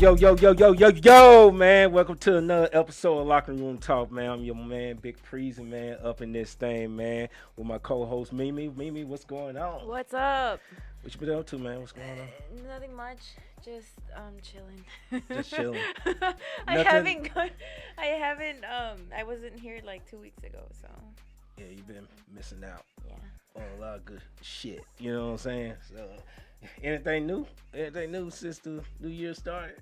Yo, man. Welcome to another episode of Locker Room Talk, man. I'm your man, Big Preezy, man, up in this thing, man, with my co-host, Mimi. Mimi, what's going on? What's up? What you been up to, man? What's going on? Nothing much. Just chilling. Just chilling. I Nothing? haven't gone. I wasn't here like 2 weeks ago, so. Yeah, you've been missing out Yeah. on a lot of good shit. You know what I'm saying? So, anything new? Anything new since the new year started?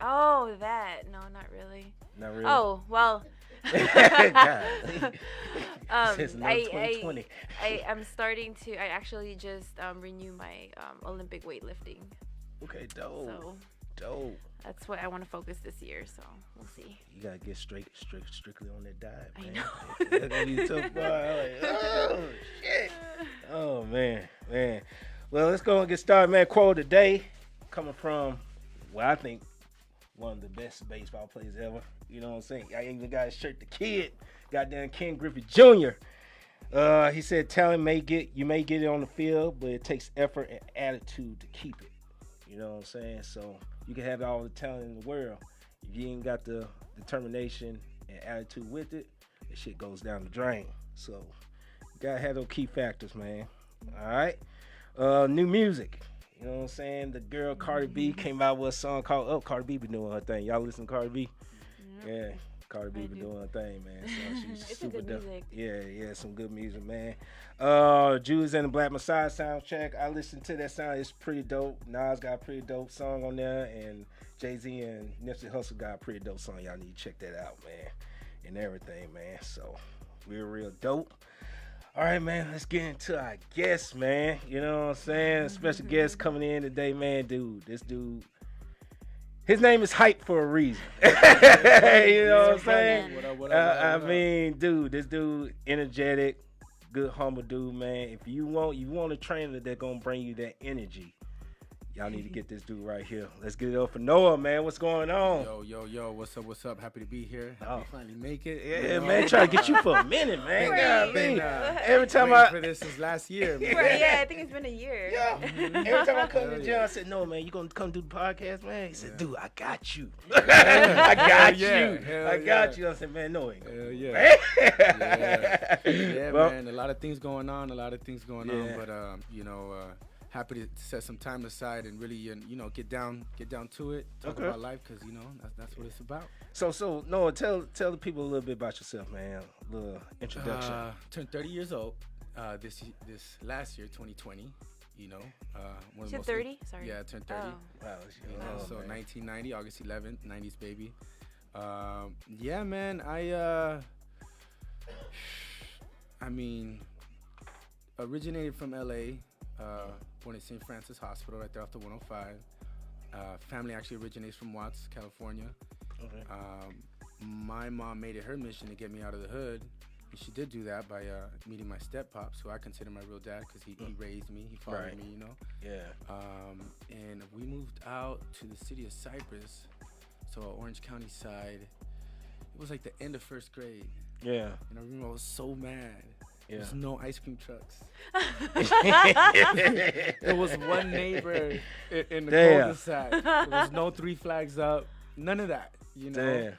Oh, that. No, not really. Not really. Oh, well. Since 2020. I'm starting to. I actually just renew my Olympic weightlifting. Okay, dope. So Dope. that's what I want to focus this year. So we'll see. You gotta get strictly on that diet, I man. know. That's gonna be tough, boy. Like, oh shit. Oh man. Well, let's go and get started, man. Quote of the day coming from, well, I think one of the best baseball players ever. You know what I'm saying? I even got his shirt, the kid, goddamn Ken Griffey Jr. He said, "Talent you may get it on the field, but it takes effort and attitude to keep it." You know what I'm saying? So you can have all the talent in the world. If you ain't got the determination and attitude with it, the shit goes down the drain. So you gotta have those key factors, man. All right. New music. You know what I'm saying? The girl Cardi B came out with a song called "Up." Cardi B been doing her thing. Y'all listen to Cardi B? Yeah. Cardi B been doing her thing, man. So she's It's super good dope. music. Yeah, some good music, man. Jews and the Black Messiah soundtrack. I listened to that sound. It's pretty dope. Nas got a pretty dope song on there, and Jay-Z and Nipsey Hussle got a pretty dope song. Y'all need to check that out, man. And everything, man. So real dope. All right, man. Let's get into our guest, man. You know what I'm saying? Special guest coming in today, man. This dude. His name is Hype for a reason. You know what I'm saying? What up? I mean, dude, this dude energetic, good humble dude, man. If you want a trainer that's gonna bring you that energy, y'all need to get this dude right here. Let's get it up for Noah, man. What's going on? Yo, what's up? Happy to be here. Happy to finally make it. Yeah, man, trying to get you for a minute, man. Right. Every time waiting for this since last year, man. Right, yeah, I think it's been a year. Yeah. Every time I come to the gym, yeah. I said, "No, man, you gonna come do the podcast, man?" He said, "Dude, I got you. I got you. I got you." I said, "Man, no, ain't Hell yeah. Yeah, Well, man. A lot of things going on. Yeah. But happy to set some time aside and really, get down to it. Talk Okay. about life, because that's what it's about. So Noah, tell the people a little bit about yourself, man. A little introduction. Turned 30 years old. This last year, 2020. One of the You said most- 30? Sorry. Yeah, I turned 30. Oh. Wow, So man. 1990, August 11th, 90s baby. Yeah, man. I mean, originated from LA. Born at St. Francis Hospital, right there off the 105. Family actually originates from Watts, California. Okay. My mom made it her mission to get me out of the hood. And she did do that by meeting my step-pops, who I consider my real dad, because he raised me, he fathered Right. me, Yeah. And we moved out to the city of Cypress, so Orange County side. It was like the end of first grade. Yeah. And I remember I was so mad. Yeah. There's no ice cream trucks. There was one neighbor in the Damn. cul-de-sac. There was no 3 flags up. None of that, Damn.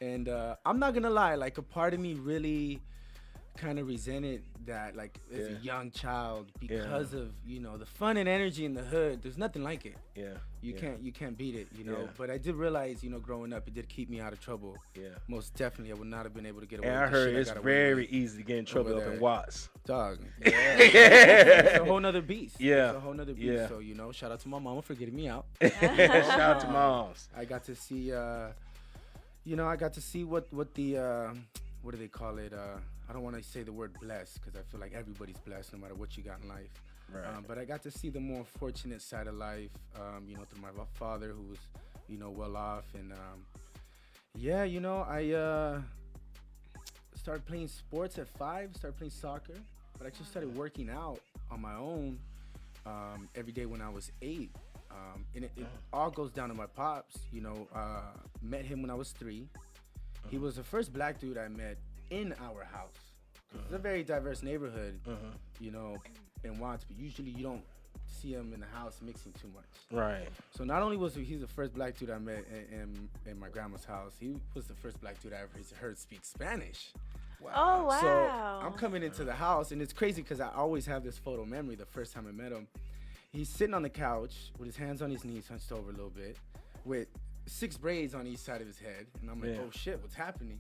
And I'm not gonna lie, like, a part of me really kind of resented that, like, as a young child, because of the fun and energy in the hood. There's nothing like it. Yeah. You can't beat it, Yeah. But I did realize, growing up, it did keep me out of trouble. Yeah. Most definitely, I would not have been able to get away. And I with the heard shit it's got away very with. easy to get in trouble over up in there. Watts. Dog. Yeah. It's a whole nother beast. Yeah. It's a whole nother beast. Yeah. So, shout out to my mama for getting me out. Shout out to moms. I got to see, I got to see what the, what do they call it? I don't want to say the word blessed, because I feel like everybody's blessed no matter what you got in life. Right. But I got to see the more fortunate side of life, through my father, who was, well off. And, I started playing sports at 5, started playing soccer, but I actually started working out on my own every day when I was 8. And it all goes down to my pops. Met him when I was 3. He was the first black dude I met in our house. It's a very diverse neighborhood, in Watts, but usually you don't see him in the house mixing too much. Right. So not only was he the first black dude I met in my grandma's house, he was the first black dude I ever heard speak Spanish. Wow. Oh wow. So I'm coming into the house, and it's crazy because I always have this photo memory. The first time I met him, he's sitting on the couch with his hands on his knees, hunched over a little bit, with 6 braids on each side of his head. And I'm like, Yeah. oh shit, what's happening?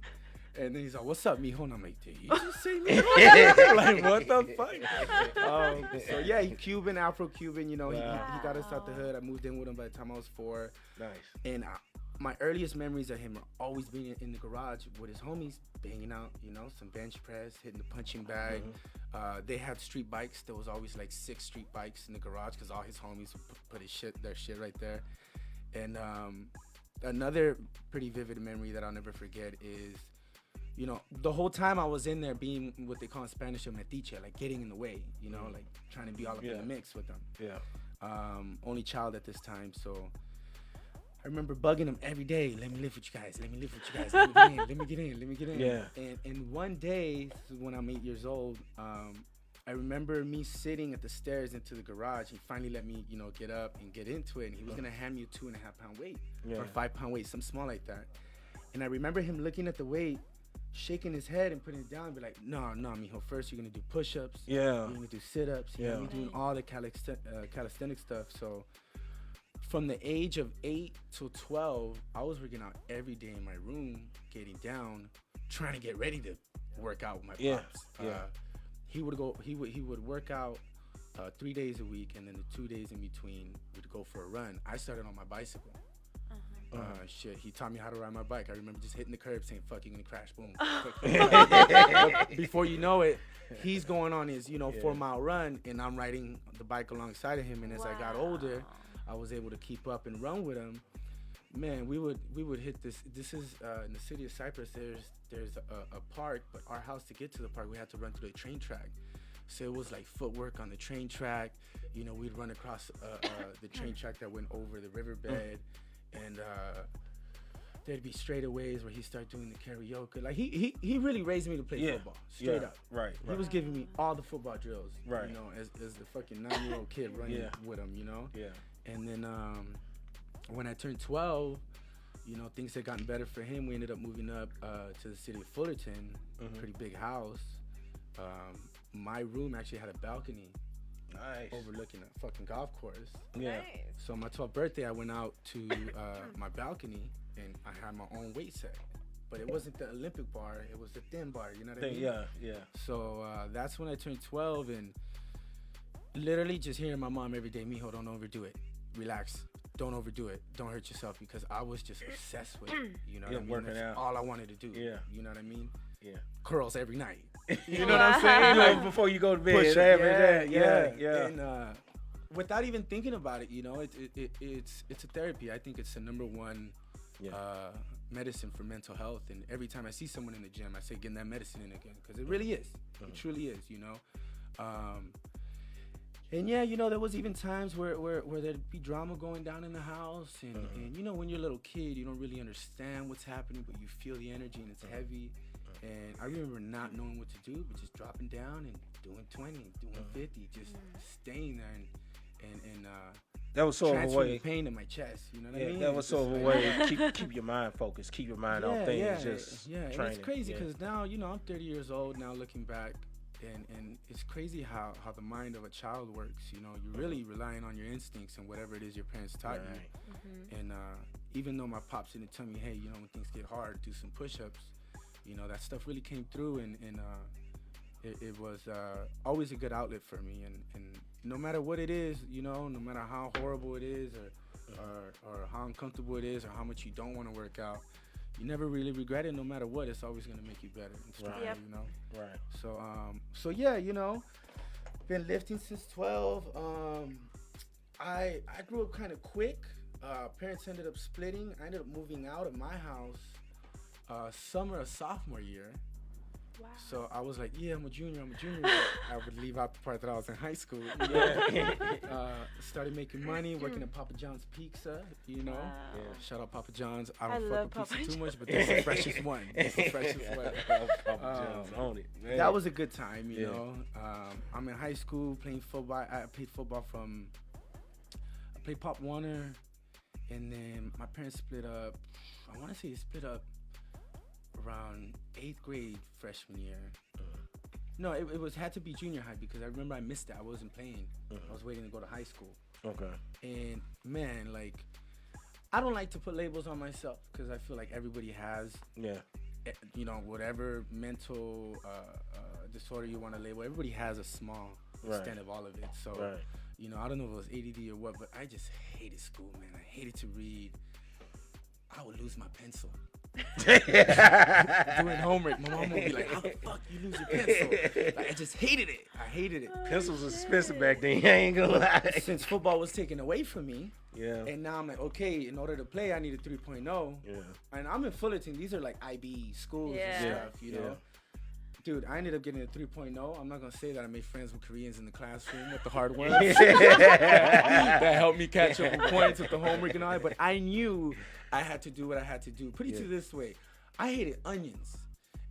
And then he's like, what's up, mijo? And I'm like, did he just say mijo? Like, what the fuck? So yeah, he Cuban, Afro-Cuban, you know, he got us out the hood. I moved in with him by the time I was 4. Nice. And my earliest memories of him are always being in the garage with his homies, banging out, you know, some bench press, hitting the punching bag. They had street bikes. There was always like 6 street bikes in the garage because all his homies would put their shit right there. And another pretty vivid memory that I'll never forget is, you know, the whole time I was in there being what they call in Spanish a metiche, like getting in the way, you know, like trying to be all up in the mix with them. Yeah. Only child at this time, so I remember bugging him every day. Let me live with you guys. Let me live with you guys. Let me get in. Let me get in. Let me get in. Yeah. And one day, this is when I'm 8 years old, I remember me sitting at the stairs into the garage. He finally let me, you know, get up and get into it. And he was gonna hand me a 2.5 pound weight or 5 pound weight, something small like that. And I remember him looking at the weight, shaking his head and putting it down, and be like, no, mijo, first you're gonna do push-ups. Yeah. You're gonna do sit-ups. You're gonna be doing Right. all the calisthenic stuff. So from the age of 8 to 12, I was working out every day in my room, getting down, trying to get ready to work out with my pops. He would work out 3 days a week, and then the 2 days in between we'd go for a run. I started on my bicycle. Shit, he taught me how to ride my bike. I remember just hitting the curb saying, fuck, you're gonna crash, boom. Before you know it, he's going on his, you know, 4-mile run, and I'm riding the bike alongside of him. And as I got older, I was able to keep up and run with him. Man, we would hit this is in the city of Cypress. There's a park, but our house, to get to the park, we had to run through the train track. So it was like footwork on the train track. You know, we'd run across the train track that went over the riverbed. And there'd be straightaways where he started doing the karaoke. Like he really raised me to play football, straight up. Right. He was giving me all the football drills, Right. you know, as the fucking 9-year-old kid running with him, you know. Yeah. And then when I turned 12, you know, things had gotten better for him. We ended up moving up to the city of Fullerton, pretty big house. My room actually had a balcony. Nice. Overlooking a fucking golf course. Yeah. Nice. So my 12th birthday, I went out to my balcony, and I had my own weight set. But it wasn't the Olympic bar, it was the thin bar, you know what I mean? Yeah. So that's when I turned 12, and literally just hearing my mom every day, mijo, don't overdo it. Relax. Don't overdo it. Don't hurt yourself, because I was just obsessed with it. You know what I mean? working That's out. all I wanted to do. Yeah. You know what I mean? Yeah. Curls every night. You know what I'm saying? Like before you go to bed. Push every it. day. Yeah. And without even thinking about it, you know, it's a therapy. I think it's the number one medicine for mental health. And every time I see someone in the gym, I say, getting that medicine in again, because it really is. It truly is, you know. And yeah, you know, there was even times where there'd be drama going down in the house, and you know, when you're a little kid, you don't really understand what's happening, but you feel the energy, and it's heavy. And I remember not knowing what to do, but just dropping down and doing 20, doing 50, just staying there and that was sort of a transferring way. the pain in my chest. You know what I mean? That was It's sort of just a like- way to keep your mind focused, keep your mind on things. Just And training. it's crazy Yeah. because now, you know, I'm 30 years old now, looking back, and it's crazy how the mind of a child works. You know, you're really relying on your instincts and whatever it is your parents taught you. And even though my pops didn't tell me, hey, you know, when things get hard, do some push-ups, you know, that stuff really came through, and it was always a good outlet for me. And no matter what it is, you know, no matter how horrible it is, or how uncomfortable it is, or how much you don't want to work out, you never really regret it. No matter what, it's always going to make you better and stronger, Yep. you know. Right. So yeah, you know, been lifting since 12. I grew up kind of quick. Parents ended up splitting. I ended up moving out of my house summer of sophomore year, Wow. So I was like, yeah, I'm a junior. But I would leave out the part that I was in high school. You know? Started making money, working at Papa John's Pizza, you know. Wow. Yeah. Shout out Papa John's. I I don't fuck love with Papa pizza too John's. much, but that's the freshest one. That's the freshest one. Papa John's on it. Man. That was a good time, you Yeah. know. I'm in high school playing football. I played football I played Pop Warner, and then my parents split up. I want to say they split up around 8th grade freshman year. No, it had to be junior high because I remember I missed it. I wasn't playing. I was waiting to go to high school. Okay. And man, like, I don't like to put labels on myself because I feel like everybody has, you know, whatever mental disorder you want to label. Everybody has a small extent of all of it. So, you know, I don't know if it was ADD or what, but I just hated school, man. I hated to read. I would lose my pencil. Doing homework, my mom would be like, "How the fuck you lose your pencil?" Like, I just hated it. I hated it. Pencils was expensive back then. I ain't gonna lie. Since football was taken away from me, Yeah. and now I'm like, okay, in order to play, I need a 3.0. Yeah. And I'm in Fullerton. These are like IB schools Yeah. and stuff, you know. Dude, I ended up getting a 3.0. I'm not gonna say that I made friends with Koreans in the classroom with the hard ones. That helped me catch up with points with the homework and all that. But I knew I had to do what I had to do. Put it to this way, I hated onions.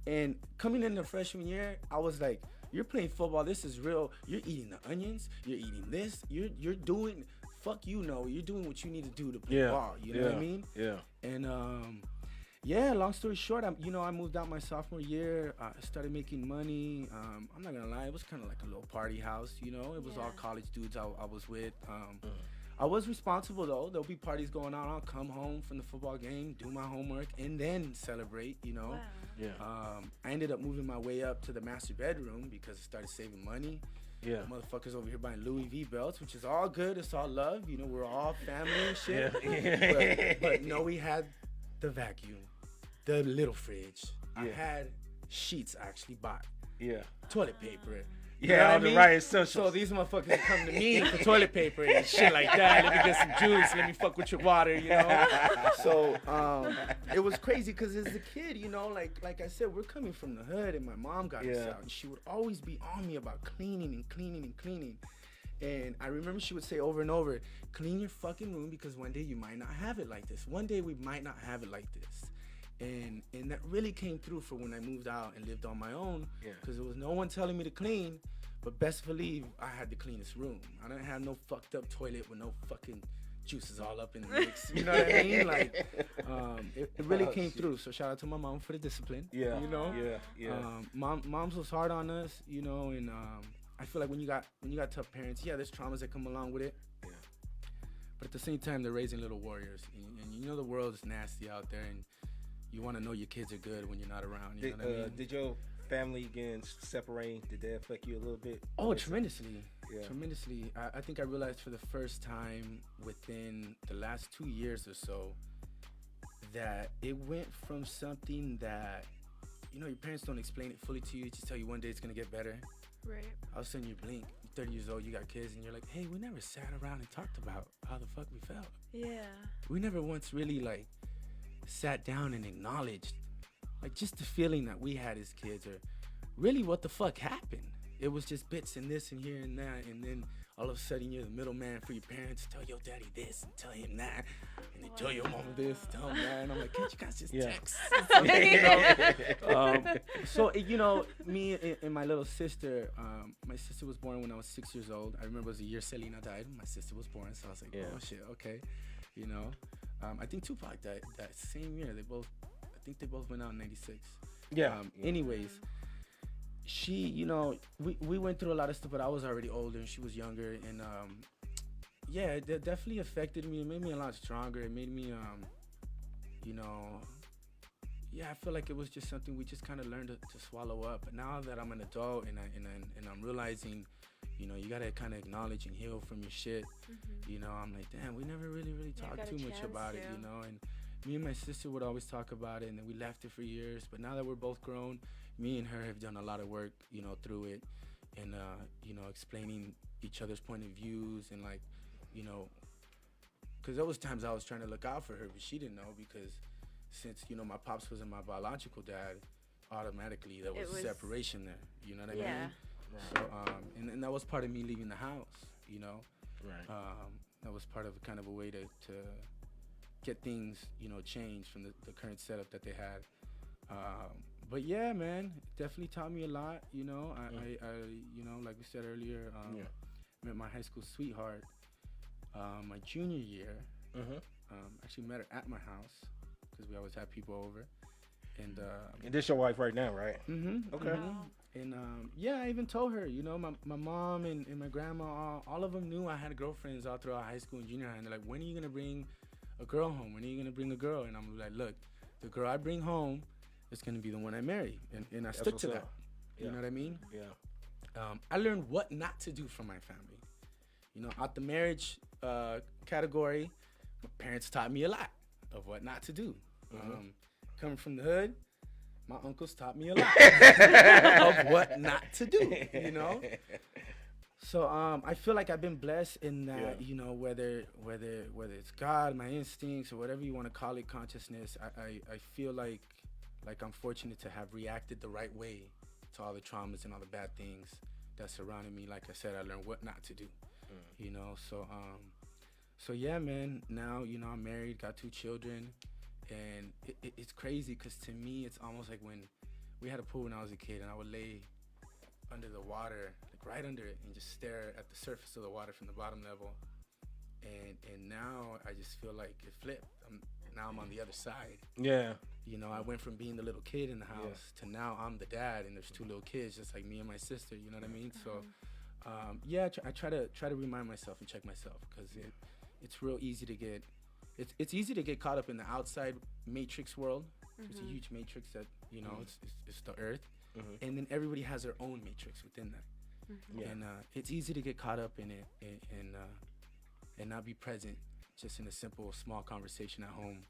And coming into freshman year, I was like, you're playing football. This is real. You're eating the onions. You're eating this. You're doing. Fuck you, know. You're doing what you need to do to play ball. You know what I mean? Yeah. And yeah, long story short, I moved out my sophomore year. I started making money. I'm not gonna lie, it was kind of like a little party house, you know. It was all college dudes I was with. I was responsible though. There'll be parties going on. I'll come home from the football game, do my homework, and then celebrate, you know. Wow. Yeah. I ended up moving my way up to the master bedroom because I started saving money. Yeah. Motherfuckers over here buying Louis V belts, which is all good. It's all love. You know, we're all family and shit. Yeah. But no, we had the vacuum, the little fridge. I had sheets I actually bought. Yeah. Toilet paper. Yeah, all the right essentials. So these motherfuckers come to me for toilet paper and shit like that. Let me get some juice. Let me fuck with your water, you know. So it was crazy because as a kid, you know, like I said, we're coming from the hood, and my mom got us out, and she would always be on me about cleaning and cleaning and cleaning. And I remember she would say over and over, clean your fucking room because one day you might not have it like this. One day we might not have it like this. And that really came through for when I moved out and lived on my own, because there was no one telling me to clean, but best believe I had the cleanest room. I didn't have no fucked up toilet with no fucking juices all up in the mix. You know what I mean? Like, it really came through. So shout out to my mom for the discipline. Yeah. You know? Yeah. Moms was hard on us, you know, and I feel like when you got tough parents, there's traumas that come along with it. Yeah. But at the same time, they're raising little warriors, and you know the world is nasty out there, and you want to know your kids are good when you're not around. You know what I mean? Did your family again separating? Did that affect you a little bit? Oh, tremendously. Yeah. Tremendously. I think I realized for the first time within the last 2 years or so that it went from something that, you know, your parents don't explain it fully to you. They just tell you one day it's going to get better. Right. All of a sudden you blink, you're 30 years old, you got kids, and you're like, hey, we never sat around and talked about how the fuck we felt. Yeah. We never once really, like, sat down and acknowledged, like, just the feeling that we had as kids, or really what the fuck happened. It was just bits and this and here and that, and then all of a sudden you're the middleman for your parents. Tell your daddy this and tell him that, and then tell your mama this, tell him that, and I'm like, can't you guys just text? You know? So, you know, me and my little sister, my sister was born when I was 6 years old. I remember it was the year Selena died. My sister was born, so I was like, oh shit, okay, you know. I think Tupac died that same year. I think they both went out in '96. Anyways, she, you know, we went through a lot of stuff, but I was already older and she was younger, and it definitely affected me. It made me a lot stronger. It made me, you know, I feel like it was just something we just kind of learned to swallow up. But now that I'm an adult and I'm realizing, you know, you gotta kind of acknowledge and heal from your shit. You know, I'm like, damn, we never really talked too much about it, you know. And me and my sister would always talk about it, and then we left it for years. But now that we're both grown, me and her have done a lot of work, you know, through it, and you know, explaining each other's point of views, and like, you know, because there was times I was trying to look out for her, but she didn't know, because since, you know, my pops wasn't my biological dad, automatically there was, It was- separation there. You know what I Yeah. mean? So and that was part of me leaving the house. You know, Right. that was part of kind of a way to get things, you know, changed from the current setup that they had. But yeah, man, definitely taught me a lot. You know, I you know, like we said earlier, met my high school sweetheart my junior year. Actually met her at my house because we always have people over. And this your wife right now, right? Okay. And yeah, I even told her, you know, my mom and my grandma, all of them knew I had girlfriends all throughout high school and junior high. And they're like, when are you gonna bring a girl home? When are you gonna bring a girl? And I'm like, look, the girl I bring home is gonna be the one I marry, and I stuck to that. You know what I mean? Yeah. I learned what not to do from my family. You know, out the marriage category, my parents taught me a lot of what not to do. Coming from the hood, my uncles taught me a lot of what not to do, you know? So I feel like I've been blessed in that, you know, whether it's God, my instincts, or whatever you want to call it, consciousness, I feel like I'm fortunate to have reacted the right way to all the traumas and all the bad things that surrounded me. Like I said, I learned what not to do, you know? So yeah, man, now, you know, I'm married, got 2 children. And it's crazy because to me, it's almost like when we had a pool when I was a kid and I would lay under the water, like right under it, and just stare at the surface of the water from the bottom level. And now I just feel like it flipped. Now I'm on the other side. Yeah. You know, I went from being the little kid in the house to now I'm the dad and there's 2 little kids, just like me and my sister. You know what I mean? So, yeah, I try to remind myself and check myself because it's real easy to get. It's easy to get caught up in the outside matrix world. It's a huge matrix that, you know, it's the earth. And then everybody has their own matrix within that. And it's easy to get caught up in it and not be present just in a simple, small conversation at home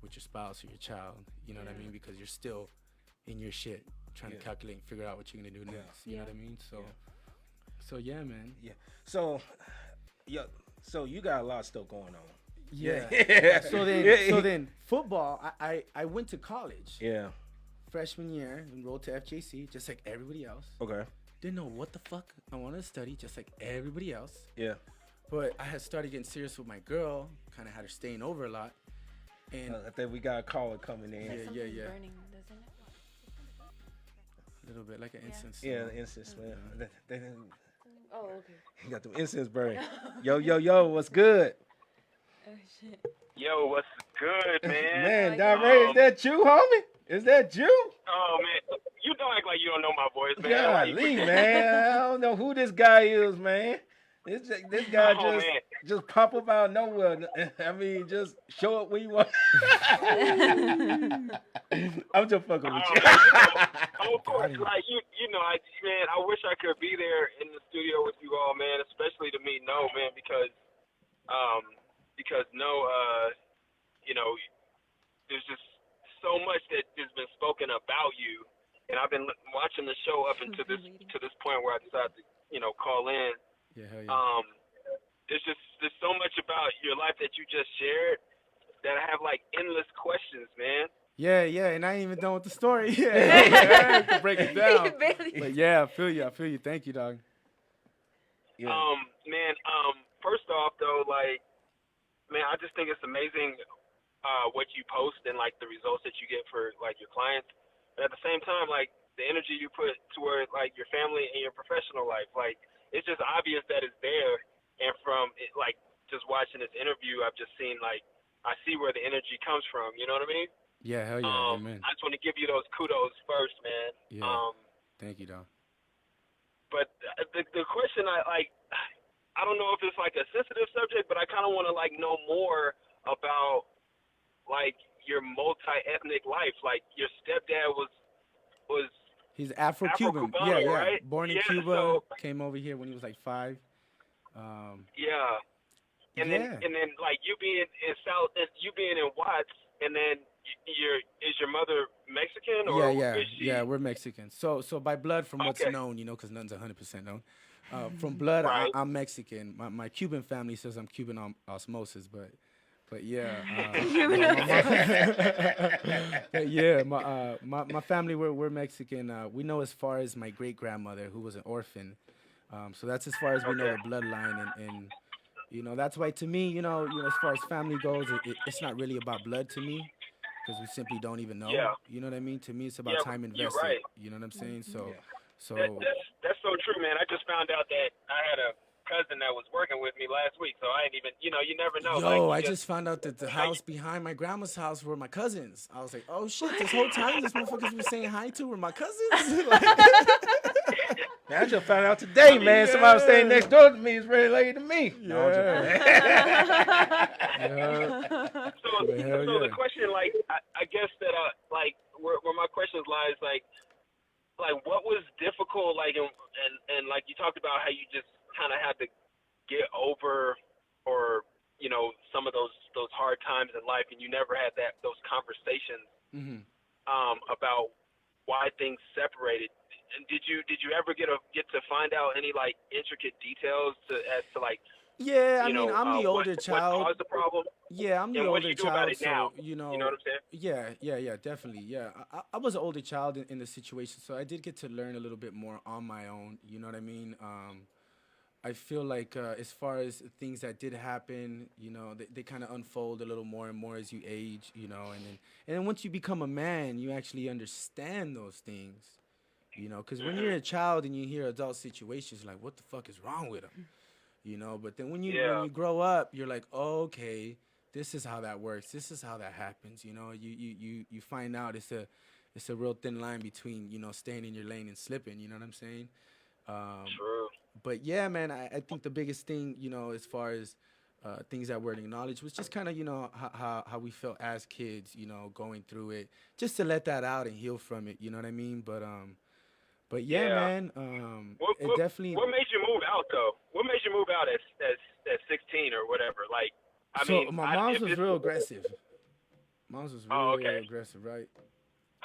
with your spouse or your child. You know what I mean? Because you're still in your shit trying to calculate and figure out what you're going to do next. You know what I mean? So yeah, man. Yeah. So you got a lot of stuff going on. Yeah. So then football, I went to college. Yeah. Freshman year, enrolled to FJC, just like everybody else. Okay. Didn't know what the fuck I wanted to study, just like everybody else. Yeah. But I had started getting serious with my girl, kind of had her staying over a lot. And I think we got a caller coming in. Yeah. Burning, doesn't it? A little bit like an incense. Yeah, the incense, man. They Oh, okay. you got them incense burning. Yo, what's good? Oh shit. Yo, what's good, man? Man, Noe Reyes, is that you, homie? Is that you? Oh, man. You don't act like you don't know my voice, man. Golly, man. I don't know who this guy is, man. This guy just pop up out of nowhere. I mean, just show up when you want. I'm just fucking with you. Of course, like, you know, man, I wish I could be there in the studio with you all, man, especially to meet Noe, man, because Noe, you know, there's just so much that has been spoken about you, and I've been watching the show up until this point where I decided to, you know, call in. Yeah, hell yeah. There's so much about your life that you just shared that I have like endless questions, man. Yeah, and I ain't even done with the story yet. I have to break it down. But yeah, I feel you. Thank you, dog. Yeah. Man, first off though, like, man, I just think it's amazing what you post and like the results that you get for like your clients. But at the same time, like the energy you put toward like your family and your professional life, like it's just obvious that it's there. And from it, like just watching this interview, I've just seen like I see where the energy comes from. You know what I mean? Yeah, hell yeah, amen. I just want to give you those kudos first, man. Yeah. Thank you, dog. But the question I don't know if it's like a sensitive subject, but I kind of want to like know more about like your multi-ethnic life. Like your stepdad was he's Afro-Cuban. Afro-Cubano, Yeah. right? Born in Cuba, came over here when he was like 5. Yeah. And then like you being in Watts, and then is your mother Mexican or is she? Yeah, we're Mexican. So by blood, from what's known, you know, because none's 100% known. From blood, Right. I'm Mexican. My Cuban family says I'm Cuban on osmosis, but But yeah, You my, know. but yeah, my family we're Mexican. We know as far as my great grandmother who was an orphan. So that's as far as we know Okay. the bloodline, and that's why to me, as far as family goes, it's not really about blood to me, because we simply don't even know. Yeah. You know what I mean? To me, it's about Yeah. time You're invested. right. You know what I'm saying? Yeah. So That's so true, man. I just found out that I had a cousin that was working with me last week, so I ain't even, you never know. Like Yo, you I just, just found out that the you know, house behind my grandma's house were my cousins. I was like, oh shit, this whole time this motherfuckers were saying hi to were my cousins. Like, Man, I just found out today, man. Somebody was staying yeah, next door to me is related to me. No, I'm just yeah, playing. yeah. so But hell so yeah. the question, like, I guess that like where my questions lies, like what was difficult, like, and like you talked about how you just kind of had to get over, or some of those hard times in life, and you never had those conversations Hmm. about why things separated. And did you ever get to find out any like intricate details as to like Yeah, I mean, I'm the older what child. caused the problem Yeah, I'm the and what older you do about child, it now? so You know what I'm saying? yeah, definitely, yeah. I was an older child in the situation, so I did get to learn a little bit more on my own. You know what I mean? I feel like as far as things that did happen, they kind of unfold a little more and more as you age, and then once you become a man, you actually understand those things, because when you're a child and you hear adult situations, like what the fuck is wrong with them, But then when Yeah. you grow up, you're like, oh, okay, this is how that works. This is how that happens. You find out it's a real thin line between staying in your lane and slipping. You know what I'm saying? Um, True. but yeah, man, I think the biggest thing, as far as things that weren't acknowledged was just kind of, how we felt as kids, going through it, just to let that out and heal from it. You know what I mean? But yeah, Yeah. man, What it what definitely. what made you move out though? What made you move out at 16 or whatever? Like, I So mean, my mom's if was it's real aggressive. Mom's was oh, real okay, aggressive, right?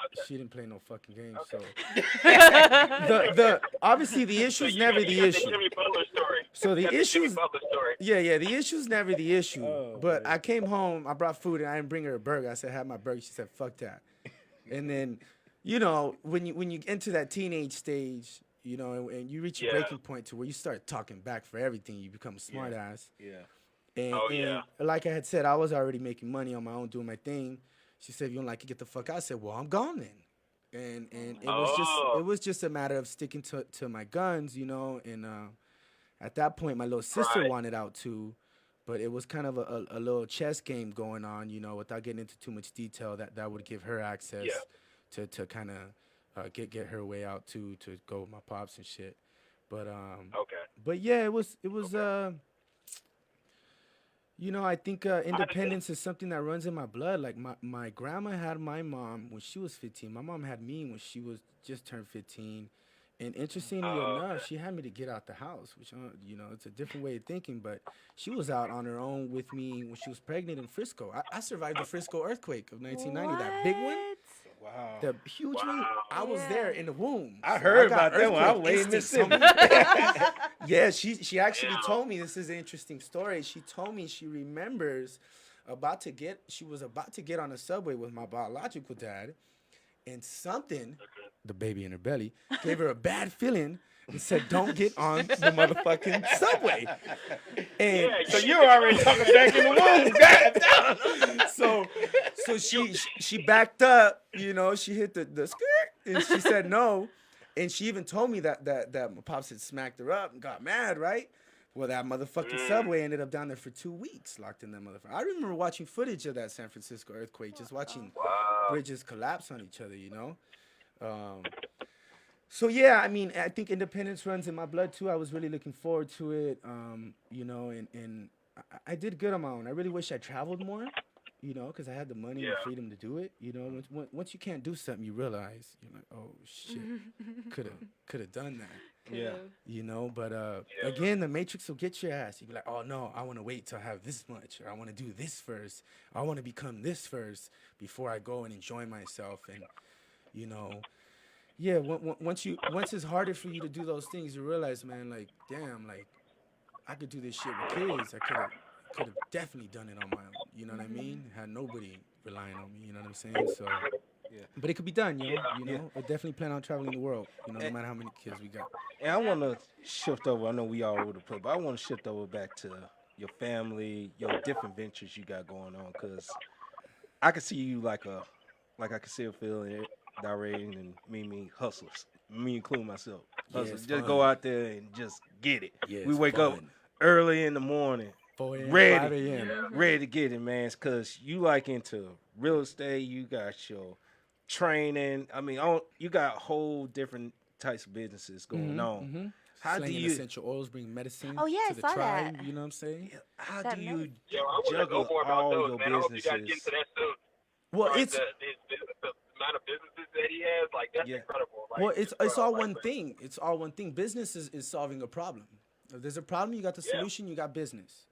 okay, She didn't play no fucking games. So okay. the obviously the So issue's you got never you the got the issue. Jimmy Butler story. So You the got the Jimmy issues, Butler story. yeah, the issue's never the issue. Oh, But man. I came home, I brought food, and I didn't bring her a burger. I said, have my burger. She said, fuck that. And then, when you enter that teenage stage, and you reach a Yeah. breaking point to where you start talking back for everything, you become a smart Yeah. ass. Yeah. And, Oh and yeah. like I had said, I was already making money on my own, doing my thing. She said, "If you don't like it, get the fuck out." I said, "Well, I'm gone then." And it Oh. was just a matter of sticking to my guns, And at that point, my little sister Right. wanted out too, but it was kind of a little chess game going on, without getting into too much detail. That would give her access Yeah. to kind of get her way out too, to go with my pops and shit. But Okay. but yeah, it was Okay. I think How did this? independence is something that runs in my blood. Like my grandma had my mom when she was 15. My mom had me when she was just turned 15. And interestingly Oh, enough, okay. she had me to get out the house, which it's a different way of thinking. But she was out on her own with me when she was pregnant in Frisco. I survived the Frisco earthquake of 1990, that big one, What? Wow. the huge one. Wow. I was Yeah. there in the womb. I So heard got about that one. I was earthquake way in instincts, Mississippi. homie. Yeah, she actually Damn. told me, this is an interesting story. She told me she remembers she was about to get on a subway with my biological dad, and something, the baby in her belly, gave her a bad feeling and said, "Don't get on the motherfucking subway." And Yeah. So you were already talking back in the womb. God damn. so she backed up, she hit the skirt, and she said no. And she even told me that my pops had smacked her up and got mad, right? Well, that motherfucking subway ended up down there for 2 weeks, locked in that motherfucker. I remember watching footage of that San Francisco earthquake, just watching Wow. bridges collapse on each other. Um, so yeah, I mean, I think independence runs in my blood too. I was really looking forward to it, and I did good on my own. I really wish I traveled more, because I had the money and the Yeah. freedom to do it. Once you can't do something, you realize you're like, oh shit, could have done that. Yeah. But Yeah. again, the matrix will get your ass. You'll be like, oh no, I want to wait till I have this much, or I want to do this first. I want to become this first before I go and enjoy myself. And yeah, once it's harder for you to do those things, you realize, man, like, damn, like I could do this shit with kids. I could have, could have definitely done it on my own. You know what I mean? Had nobody relying on me. You know what I'm saying? So, Yeah. but it could be done, yo. You Yeah. know, I definitely plan on traveling the world. You know, no And, matter how many kids we got. and I want to shift over. I know we all over the place, but I want to shift over back to your family, your different ventures you got going on, because I can see you like I can see a feeling Darren and Mimi hustlers. Me including myself. Yeah, Hustlers. it's Just go fun. out there and just get it. Yeah, We it's wake up fun. early in the morning, 4 a.m., 5 ready, a.m. ready to get it, man. Cause you like into real estate, you got your training. I mean, you got whole different types of businesses going on. Mm-hmm. How do Slinging you essential oils, bring medicine Oh, yeah, I to the saw tribe. that. You know what I'm saying? how That do you med- Yo, I want to know juggle more about all those, your man. I hope you guys get businesses? into that soon. Well, Like it's the amount of businesses that he has, like that's Yeah. incredible. Like, well, it's bro, all like, one thing. It's all one thing. Business is solving a problem. If there's a problem, you got the solution. You got business.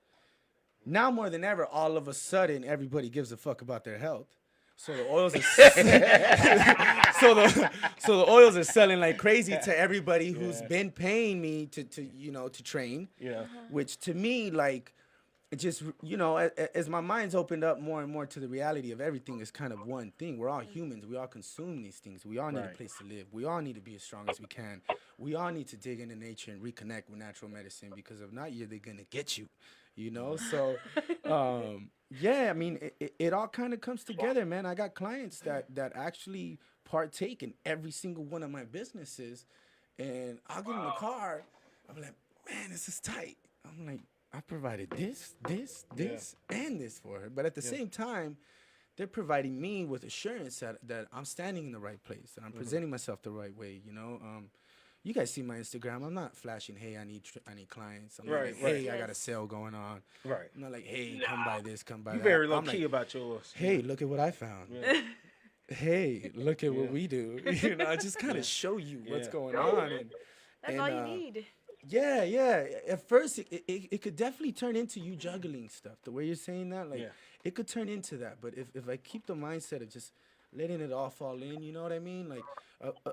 Now more than ever, all of a sudden, everybody gives a fuck about their health. So the oils are so the oils are selling like crazy to everybody who's Yeah. been paying me to train. Yeah. Which to me, like, it just, as my mind's opened up more and more to the reality of everything is kind of one thing. We're all humans. We all consume these things. We all need Right. a place to live. We all need to be as strong as we can. We all need to dig into nature and reconnect with natural medicine, because if not, they're going to get you, So, yeah, I mean, it all kind of comes together, man. I got clients that actually partake in every single one of my businesses, and I'll get in the car. I'm like, man, this is tight. I'm like, I provided this, and this for her. But at the same time, they're providing me with assurance that I'm standing in the right place, that I'm presenting myself the right way, You guys see my Instagram. I'm not flashing, hey, I need clients. I'm not Right, like, right. hey, I got a Yes. sale going on. Right. I'm not like, hey, come buy this, come buy You that. very low I'm key like, about yours. hey, look at what I found. Yeah. Hey, look at Yeah. what we do. I just kind of show you what's Yeah. going on. And, That's all you need. yeah. At first, it could definitely turn into you juggling stuff. The way you're saying that, like, Yeah. it could turn into that. But if I keep the mindset of just letting it all fall in, you know what I mean? Like,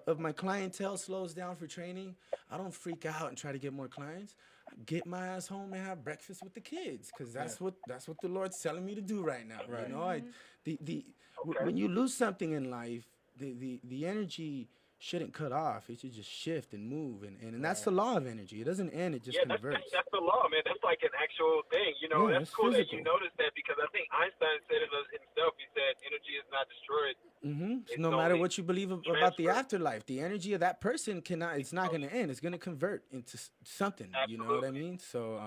if my clientele slows down for training, I don't freak out and try to get more clients. I get my ass home and have breakfast with the kids, because that's what the Lord's telling me to do right now. Right. You know, when you lose something in life, the energy shouldn't cut off. It should just shift and move, and that's the law of energy. It doesn't end; it just yeah, converts. that's the law, man. That's like an actual thing. Yeah, That's it's cool that you physical. noticed that, because I think Einstein said it himself. He said energy is not destroyed. So It's no matter only what you believe about the transferred. afterlife, the energy of that person it's not going to end. It's going to convert into something. You know what I Absolutely. mean? So,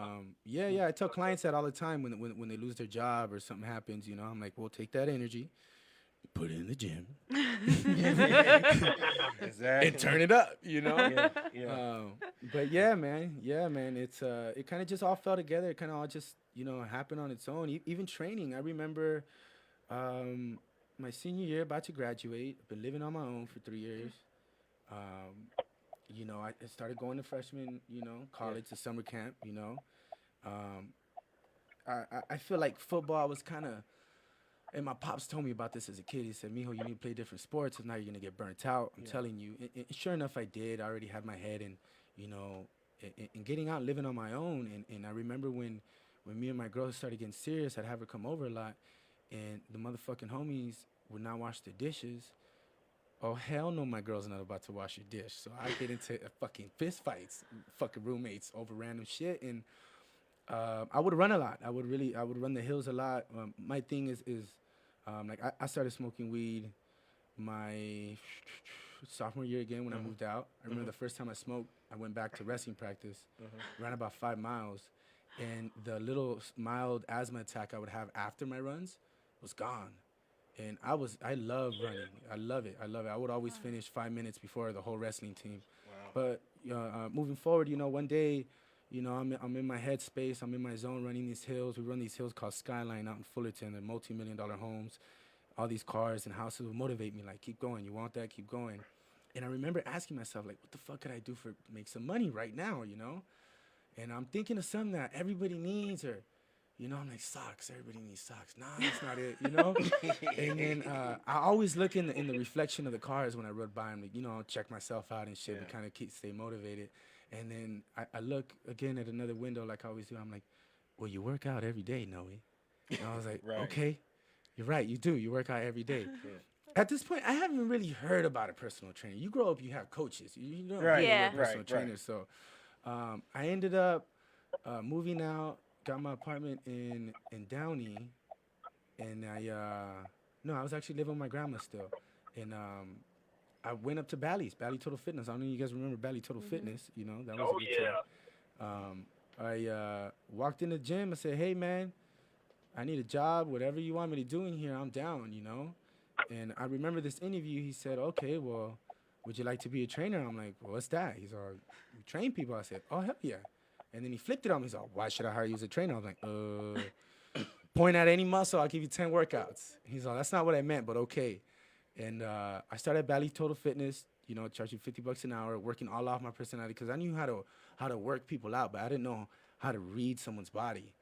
yeah. I tell clients that all the time when they lose their job or something happens. I'm like, we'll take that energy, put it in the gym, Exactly. and turn it up. Yeah. Yeah. But yeah, man. It's it kind of just all fell together. It kind of all just happened on its own. Even training. I remember, my senior year, about to graduate. I've been living on my own for 3 years. I started going to freshman, college to summer camp. I feel like football was kind of. And my pops told me about this as a kid. He said, "Mijo, you need to play different sports, if not, you're gonna get burnt out." I'm telling you. And sure enough, I did. I already had my head in, in getting out, living on my own. And I remember when me and my girl started getting serious, I'd have her come over a lot, and the motherfucking homies would not wash the dishes. Oh hell no, my girl's not about to wash your dish. So I get into fucking fist fights, fucking roommates over random shit, and I would run a lot. I would run the hills a lot. My thing is like I started smoking weed my sophomore year again when I moved out. I remember the first time I smoked, I went back to wrestling practice, ran about 5 miles, and the little mild asthma attack I would have after my runs was gone. And I love running. I love it. I would always finish 5 minutes before the whole wrestling team. Wow. But moving forward, one day, I'm in my headspace. I'm in my zone running these hills. We run these hills called Skyline out in Fullerton. They're multi-million-dollar homes. All these cars and houses would motivate me, like, keep going. You want that? Keep going. And I remember asking myself, like, what the fuck could I do to make some money right now, And I'm thinking of something that everybody needs, or, I'm like, socks. Everybody needs socks. Nah, that's not it, And then I always look in the reflection of the cars when I rode by them, like, I'll check myself out and shit, and kind of stay motivated. And then I look again at another window like I always do. I'm like, well, you work out every day, Noe. And I was like, Right. okay, you're right. You do. You work out every day. Yeah. At this point, I haven't really heard about a personal trainer. You grow up, you have coaches. You don't Right. hear Yeah. about personal Right, trainers. So I ended up moving out, got my apartment in Downey, and I was actually living with my grandma still. And I went up to Bally's, Bally Total Fitness. I don't know if you guys remember Bally Total Fitness. You know, that was Oh a good yeah. time. I walked in the gym. I said, hey, man, I need a job. Whatever you want me to do in here, I'm down, you know? And I remember this interview. He said, okay, well, would you like to be a trainer? I'm like, well, what's that? He's all, you train people. I said, oh, hell yeah. And then he flipped it on me. He's like, why should I hire you as a trainer? I was like, point at any muscle, I'll give you 10 workouts. He's like, that's not what I meant, but okay. And I started at Bally Total Fitness, you know, charging $50 an hour, working all off my personality because I knew how to work people out, but I didn't know how to read someone's body,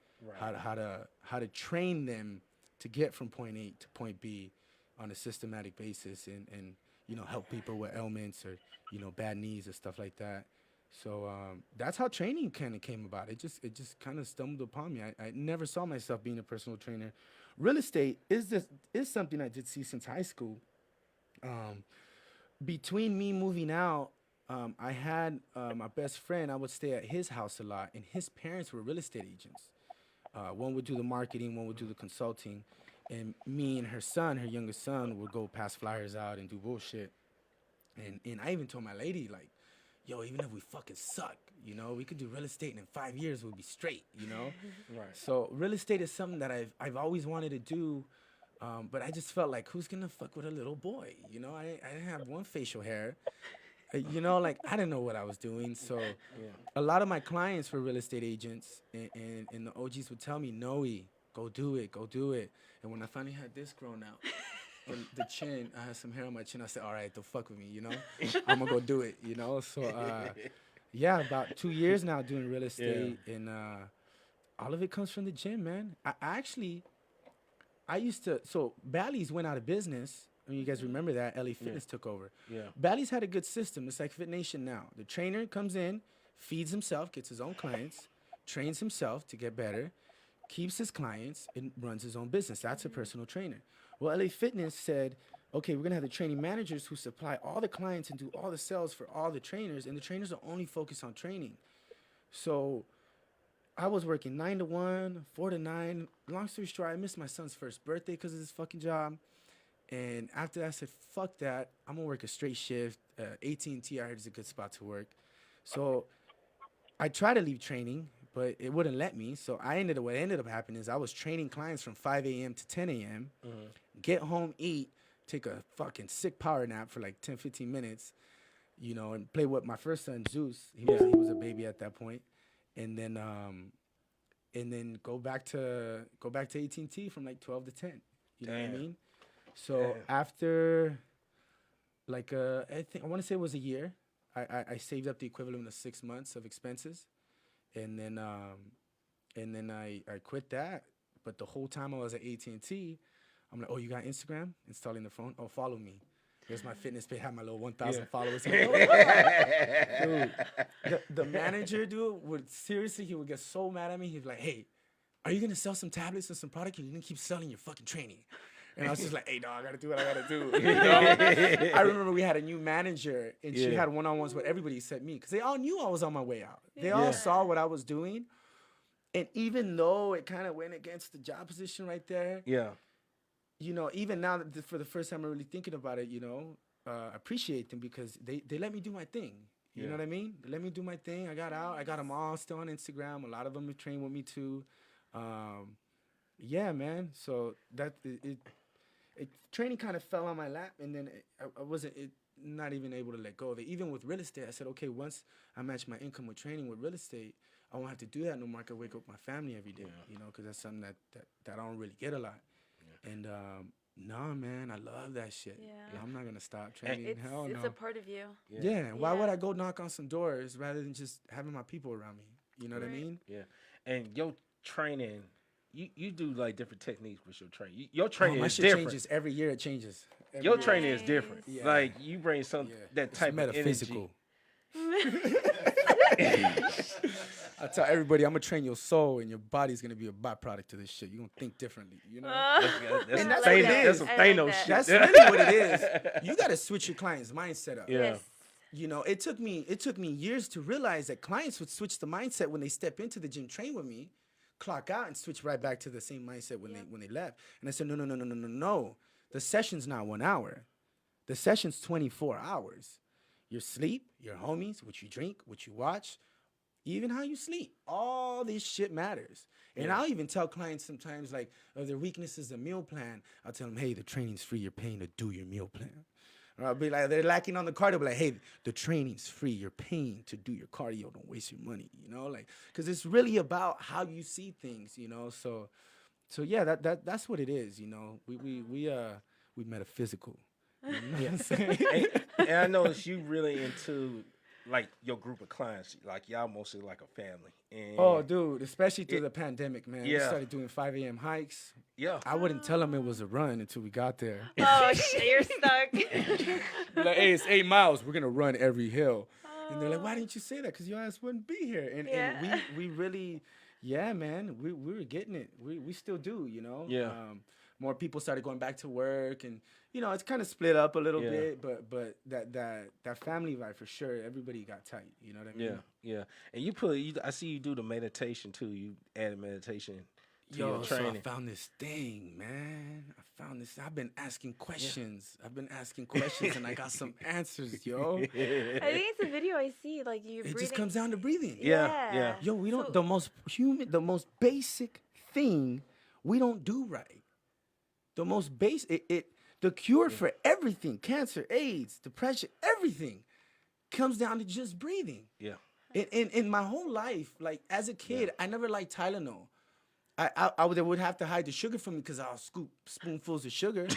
Right. how to train them to get from point A to point B on a systematic basis and you know, help people with ailments or, you know, bad knees or stuff like that. So that's how training kind of came about. It just kind of stumbled upon me. I never saw myself being a personal trainer. Real estate is something I did see since high school. Between me moving out, I had my best friend. I would stay at his house a lot, and his parents were real estate agents. One would do the marketing, one would do the consulting, and me and her son, her youngest son, would go pass flyers out and do bullshit. And I even told my lady, like, yo, even if we fucking suck, you know, we could do real estate and in 5 years we'll be straight, you know? Right. So real estate is something that I've always wanted to do, but I just felt like, who's gonna fuck with a little boy? You know, I didn't have one facial hair. You know, like, I didn't know what I was doing. So a lot of my clients were real estate agents, and the OGs would tell me, Noe, go do it, go do it. And when I finally had this grown out, the chin, I had some hair on my chin. I said, all right, don't fuck with me, you know? I'm going to go do it, you know? So, yeah, about 2 years now doing real estate. Yeah. And all of it comes from the gym, man. I used to, so Bally's went out of business. I mean, you guys remember that. LA Fitness took over. Yeah. Bally's had a good system. It's like Fit Nation now. The trainer comes in, feeds himself, gets his own clients, trains himself to get better, keeps his clients, and runs his own business. That's a personal trainer. Well, LA Fitness said, okay, we're going to have the training managers who supply all the clients and do all the sales for all the trainers, and the trainers are only focused on training. So I was working 9 to 1, 4 to 9. Long story short, I missed my son's first birthday because of this fucking job. And after that, I said, fuck that. I'm going to work a straight shift. AT&T, I heard, is a good spot to work. So I tried to leave training, but it wouldn't let me. So what ended up happening is I was training clients from 5 a.m. to 10 a.m., get home, eat, take a fucking sick power nap for like 10, 15 minutes, you know, and play with my first son, Zeus. He was a baby at that point. And then go back to AT&T from like 12 to 10. You know what I mean? So after like I want to say it was a year, I saved up the equivalent of 6 months of expenses, and then I quit that. But the whole time I was at AT&T, I'm like, oh, you got Instagram? Installing the phone? Oh, follow me. Here's my fitness page. Have my little 1,000 followers. Like, oh, dude, the manager, dude, he would get so mad at me. He'd be like, hey, are you gonna sell some tablets or some product? You're gonna keep selling your fucking training. And I was just like, hey, dog, I gotta do what I gotta do. You know? I remember we had a new manager, and she had one-on-ones with everybody except me, because they all knew I was on my way out. They all saw what I was doing. And even though it kind of went against the job position right there, you know, even now that for the first time I'm really thinking about it, you know, appreciate them because they let me do my thing. You know what I mean? They let me do my thing. I got out. I got them all still on Instagram. A lot of them have trained with me too. Yeah, man. So that training kind of fell on my lap, and then I wasn't not even able to let go of it. Even with real estate, I said, okay, once I match my income with training with real estate, I won't have to do that no more. I can wake up with my family every day, you know, because that's something that I don't really get a lot. And nah, man, I love that shit. Yeah. I'm not going to stop training. Hell no. It's a part of you. Yeah. Why would I go knock on some doors rather than just having my people around me? You know what I mean? Yeah. And your training, you do like different techniques with your training. Your training my is shit different. Changes every year. It changes. Your training is different. Yeah. Like you bring some that it's type metaphysical. of energy. I tell everybody, I'm gonna train your soul, and your body's gonna be a byproduct of this shit. You're gonna think differently, you know. That's that's some what it Thanos, is. that's some I like Thanos that. shit. That's really what it is. You gotta switch your client's mindset up. Yeah. Yes. You know, it took me years to realize that clients would switch the mindset when they step into the gym, train with me, clock out, and switch right back to the same mindset when they left. And I said, no. The session's not 1 hour. The session's 24 hours. Your sleep, your homies, what you drink, what you watch, even how you sleep. All this shit matters. And I'll even tell clients sometimes, like, if their weakness is a meal plan, I'll tell them, hey, the training's free. You're paying to do your meal plan. Or I'll be like, they're lacking on the cardio. I'll be like, hey, the training's free. You're paying to do your cardio. Don't waste your money, you know? Like, because it's really about how you see things, you know? So yeah, that's what it is, you know? We metaphysical. You know what I'm saying? And I noticed you really into like your group of clients, like y'all mostly like a family. And Oh, dude, especially through the pandemic, man. We Yeah. started doing 5 a.m. hikes. yeah, I wouldn't tell them it was a run until we got there. Oh shit, you're stuck. Like, hey, it's 8 miles. We're going to run every hill. And they're like, why didn't you say that? Because your ass wouldn't be here. And Yeah. we really, yeah, man, we were getting it. We still do, you know? Yeah. More people started going back to work, and you know, it's kind of split up a little Yeah. bit, but that family vibe for sure, everybody got tight. You know what I mean? yeah. And I see you do the meditation too. You added meditation to Yo, your so training. I found this thing, man. I've been asking questions. And I got some answers, yo. I think it's a video I see. Like you. It just comes down to breathing. Yeah. Yo, we don't So- the most basic thing we don't do right. The most basic the cure for everything, cancer, AIDS, depression, everything comes down to just breathing. Yeah. In my whole life, like as a kid, I never liked Tylenol. I would have to hide the sugar from me because I'll scoop spoonfuls of sugar.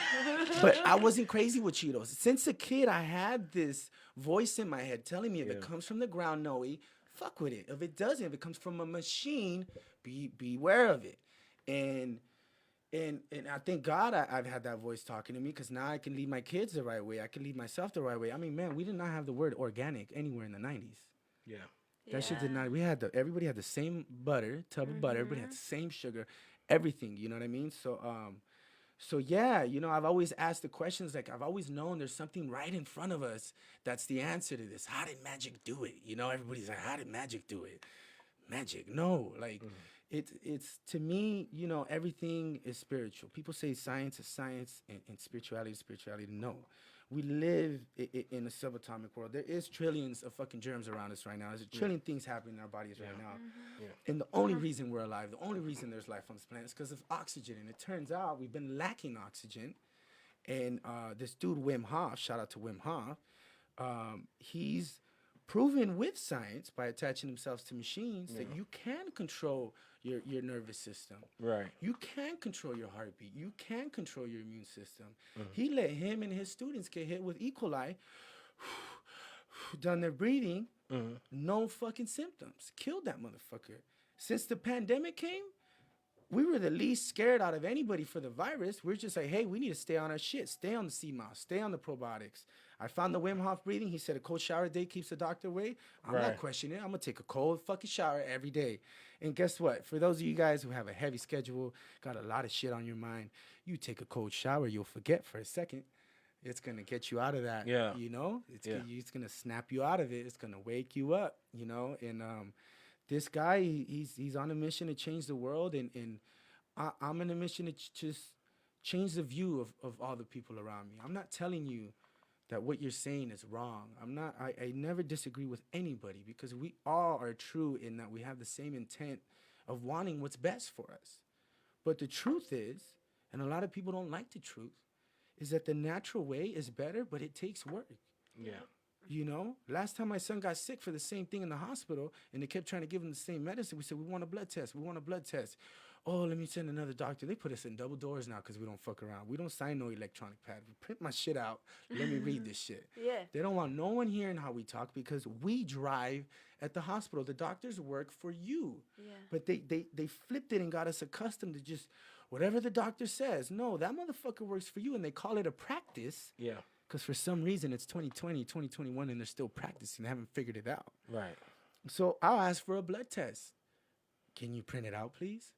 But I wasn't crazy with Cheetos. Since a kid, I had this voice in my head telling me if it comes from the ground, Noe, fuck with it. If it doesn't, if it comes from a machine, beware of it. And I thank God I've had that voice talking to me, because now I can lead my kids the right way. I can lead myself the right way. I mean, man, we did not have the word organic anywhere in the 90s. Yeah. That shit did not. Everybody had the same butter, tub of butter. Everybody had the same sugar, everything. You know what I mean? So yeah, you know, I've always asked the questions. Like, I've always known there's something right in front of us that's the answer to this. How did magic do it? You know, everybody's like, how did magic do it? Magic? No, like it's to me, you know, everything is spiritual. People say science is science and spirituality is spirituality. No. We live in a subatomic world. There is trillions of fucking germs around us right now. There's a trillion things happening in our bodies right now. Yeah. And the only reason we're alive, the only reason there's life on this planet is because of oxygen. And it turns out we've been lacking oxygen. And this dude, Wim Hof, shout out to Wim Hof, he's proven with science by attaching himself to machines that you can control your nervous system. Right. You can control your heartbeat. You can control your immune system. He let him and his students get hit with E. coli, done their breathing, no fucking symptoms. Killed that motherfucker. Since the pandemic came, we were the least scared out of anybody for the virus. We're just like, hey, we need to stay on our shit. Stay on the CMOS. Stay on the probiotics. I found the Wim Hof breathing. He said a cold shower a day keeps the doctor away. I'm not questioning it. I'm going to take a cold fucking shower every day. And guess what? For those of you guys who have a heavy schedule, got a lot of shit on your mind, you take a cold shower, you'll forget for a second. It's going to get you out of that, you know? It's going to snap you out of it. It's going to wake you up, you know? And this guy, he's on a mission to change the world, and I'm on a mission to just change the view of all the people around me. I'm not telling you that what you're saying is wrong. I never disagree with anybody, because we all are true in that we have the same intent of wanting what's best for us. But the truth is, and a lot of people don't like the truth, is that the natural way is better, but it takes work. Yeah. You know, last time my son got sick for the same thing in the hospital, and they kept trying to give him the same medicine, we said, we want a blood test. We want a blood test. Oh, let me send another doctor. They put us in double doors now because we don't fuck around. We don't sign no electronic pad. We print my shit out. Let me read this shit. Yeah. They don't want no one hearing how we talk, because we drive at the hospital. The doctors work for you. Yeah. But they flipped it and got us accustomed to just whatever the doctor says. No, that motherfucker works for you, and they call it a practice. Yeah. Because for some reason it's 2020, 2021, and they're still practicing. They haven't figured it out. Right. So I'll ask for a blood test. Can you print it out, please?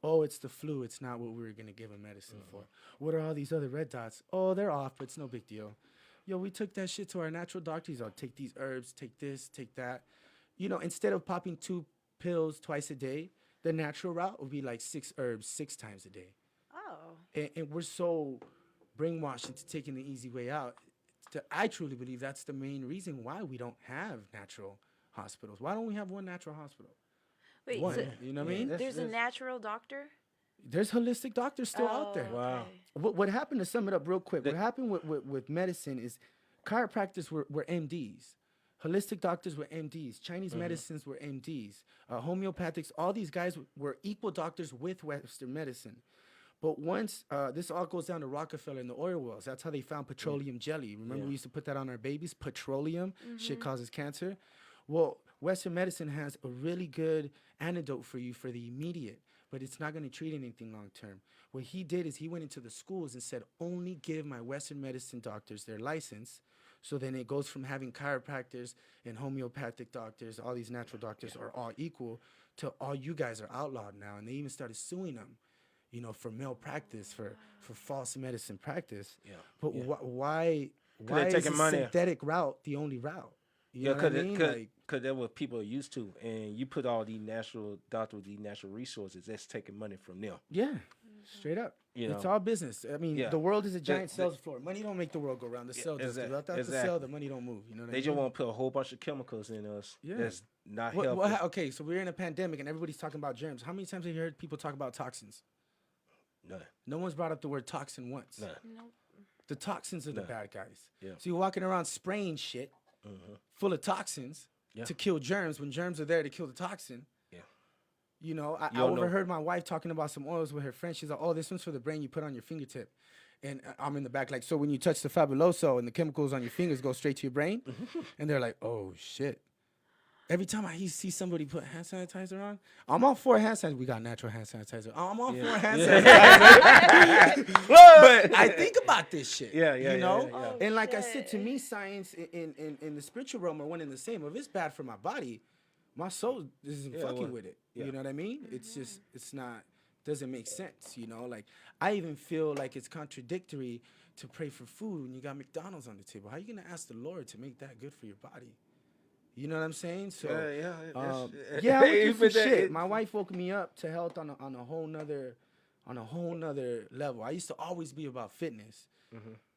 Oh, it's the flu. It's not what we were going to give a medicine for. What are all these other red dots? Oh, they're off, but it's no big deal. Yo, we took that shit to our natural doctors. I'll take these herbs, take this, take that. You know, instead of popping 2 pills twice a day, the natural route would be like 6 herbs 6 times a day. Oh. And we're so brainwashed into taking the easy way out. I truly believe that's the main reason why we don't have natural hospitals. Why don't we have one natural hospital? Wait, One, so you know what I mean? there's a natural doctor? There's holistic doctors still out there. Wow. Okay. What happened, to sum it up real quick, what happened with medicine is chiropractors were MDs. Holistic doctors were MDs. Chinese medicines were MDs. Homeopathics, all these guys were equal doctors with Western medicine. But once, this all goes down to Rockefeller and the oil wells. That's how they found petroleum jelly. Remember we used to put that on our babies? Petroleum, shit causes cancer. Well, Western medicine has a really good antidote for you for the immediate, but it's not going to treat anything long term. What he did is he went into the schools and said, only give my Western medicine doctors their license. So then it goes from having chiropractors and homeopathic doctors, all these natural doctors are all equal, to all you guys are outlawed now. And they even started suing them, you know, for malpractice, for false medicine practice. Yeah. But why they're is taking the money. synthetic route the only route? You know Yeah, what I mean? because that's what people are used to, and you put all these natural doctors, these natural resources, that's taking money from them. Yeah, straight up. You It's know. all business. I mean, Yeah. the world is a giant the- sales floor. Money don't make the world go round. The cell does. Without the cell, the money don't move. You know what I They mean? just want to put a whole bunch of chemicals in us that's not What- helpful. okay, so we're in a pandemic and everybody's talking about germs. How many times have you heard people talk about toxins? None. No one's brought up the word toxin once. None. Nope. The toxins are the bad guys. Yeah. So you're walking around spraying shit full of toxins Yeah. to kill germs when germs are there to kill the toxin. Yeah. You know, I You don't know. overheard my wife talking about some oils with her friend. She's like, oh, this one's for the brain you put on your fingertip. And I'm in the back like, so when you touch the Fabuloso and the chemicals on your fingers go straight to your brain? And they're like, oh, shit. Every time I see somebody put hand sanitizer on, I'm all for hand sanitizer. We got natural hand sanitizer. I'm all for hand sanitizer. But I think about this shit. Yeah, You know? yeah. Oh, And like I said, shit. to me, science in the spiritual realm are one and the same. If it's bad for my body, my soul isn't fucking well, with it. yeah. You know what I mean? It's just, it's not, doesn't make sense, you know? Like, I even feel like it's contradictory to pray for food when you got McDonald's on the table. How are you going to ask the Lord to make that good for your body? You know what I'm saying? So, yeah. yeah, I went through Even some that- shit. My wife woke me up to health on a whole nother level. I used to always be about fitness,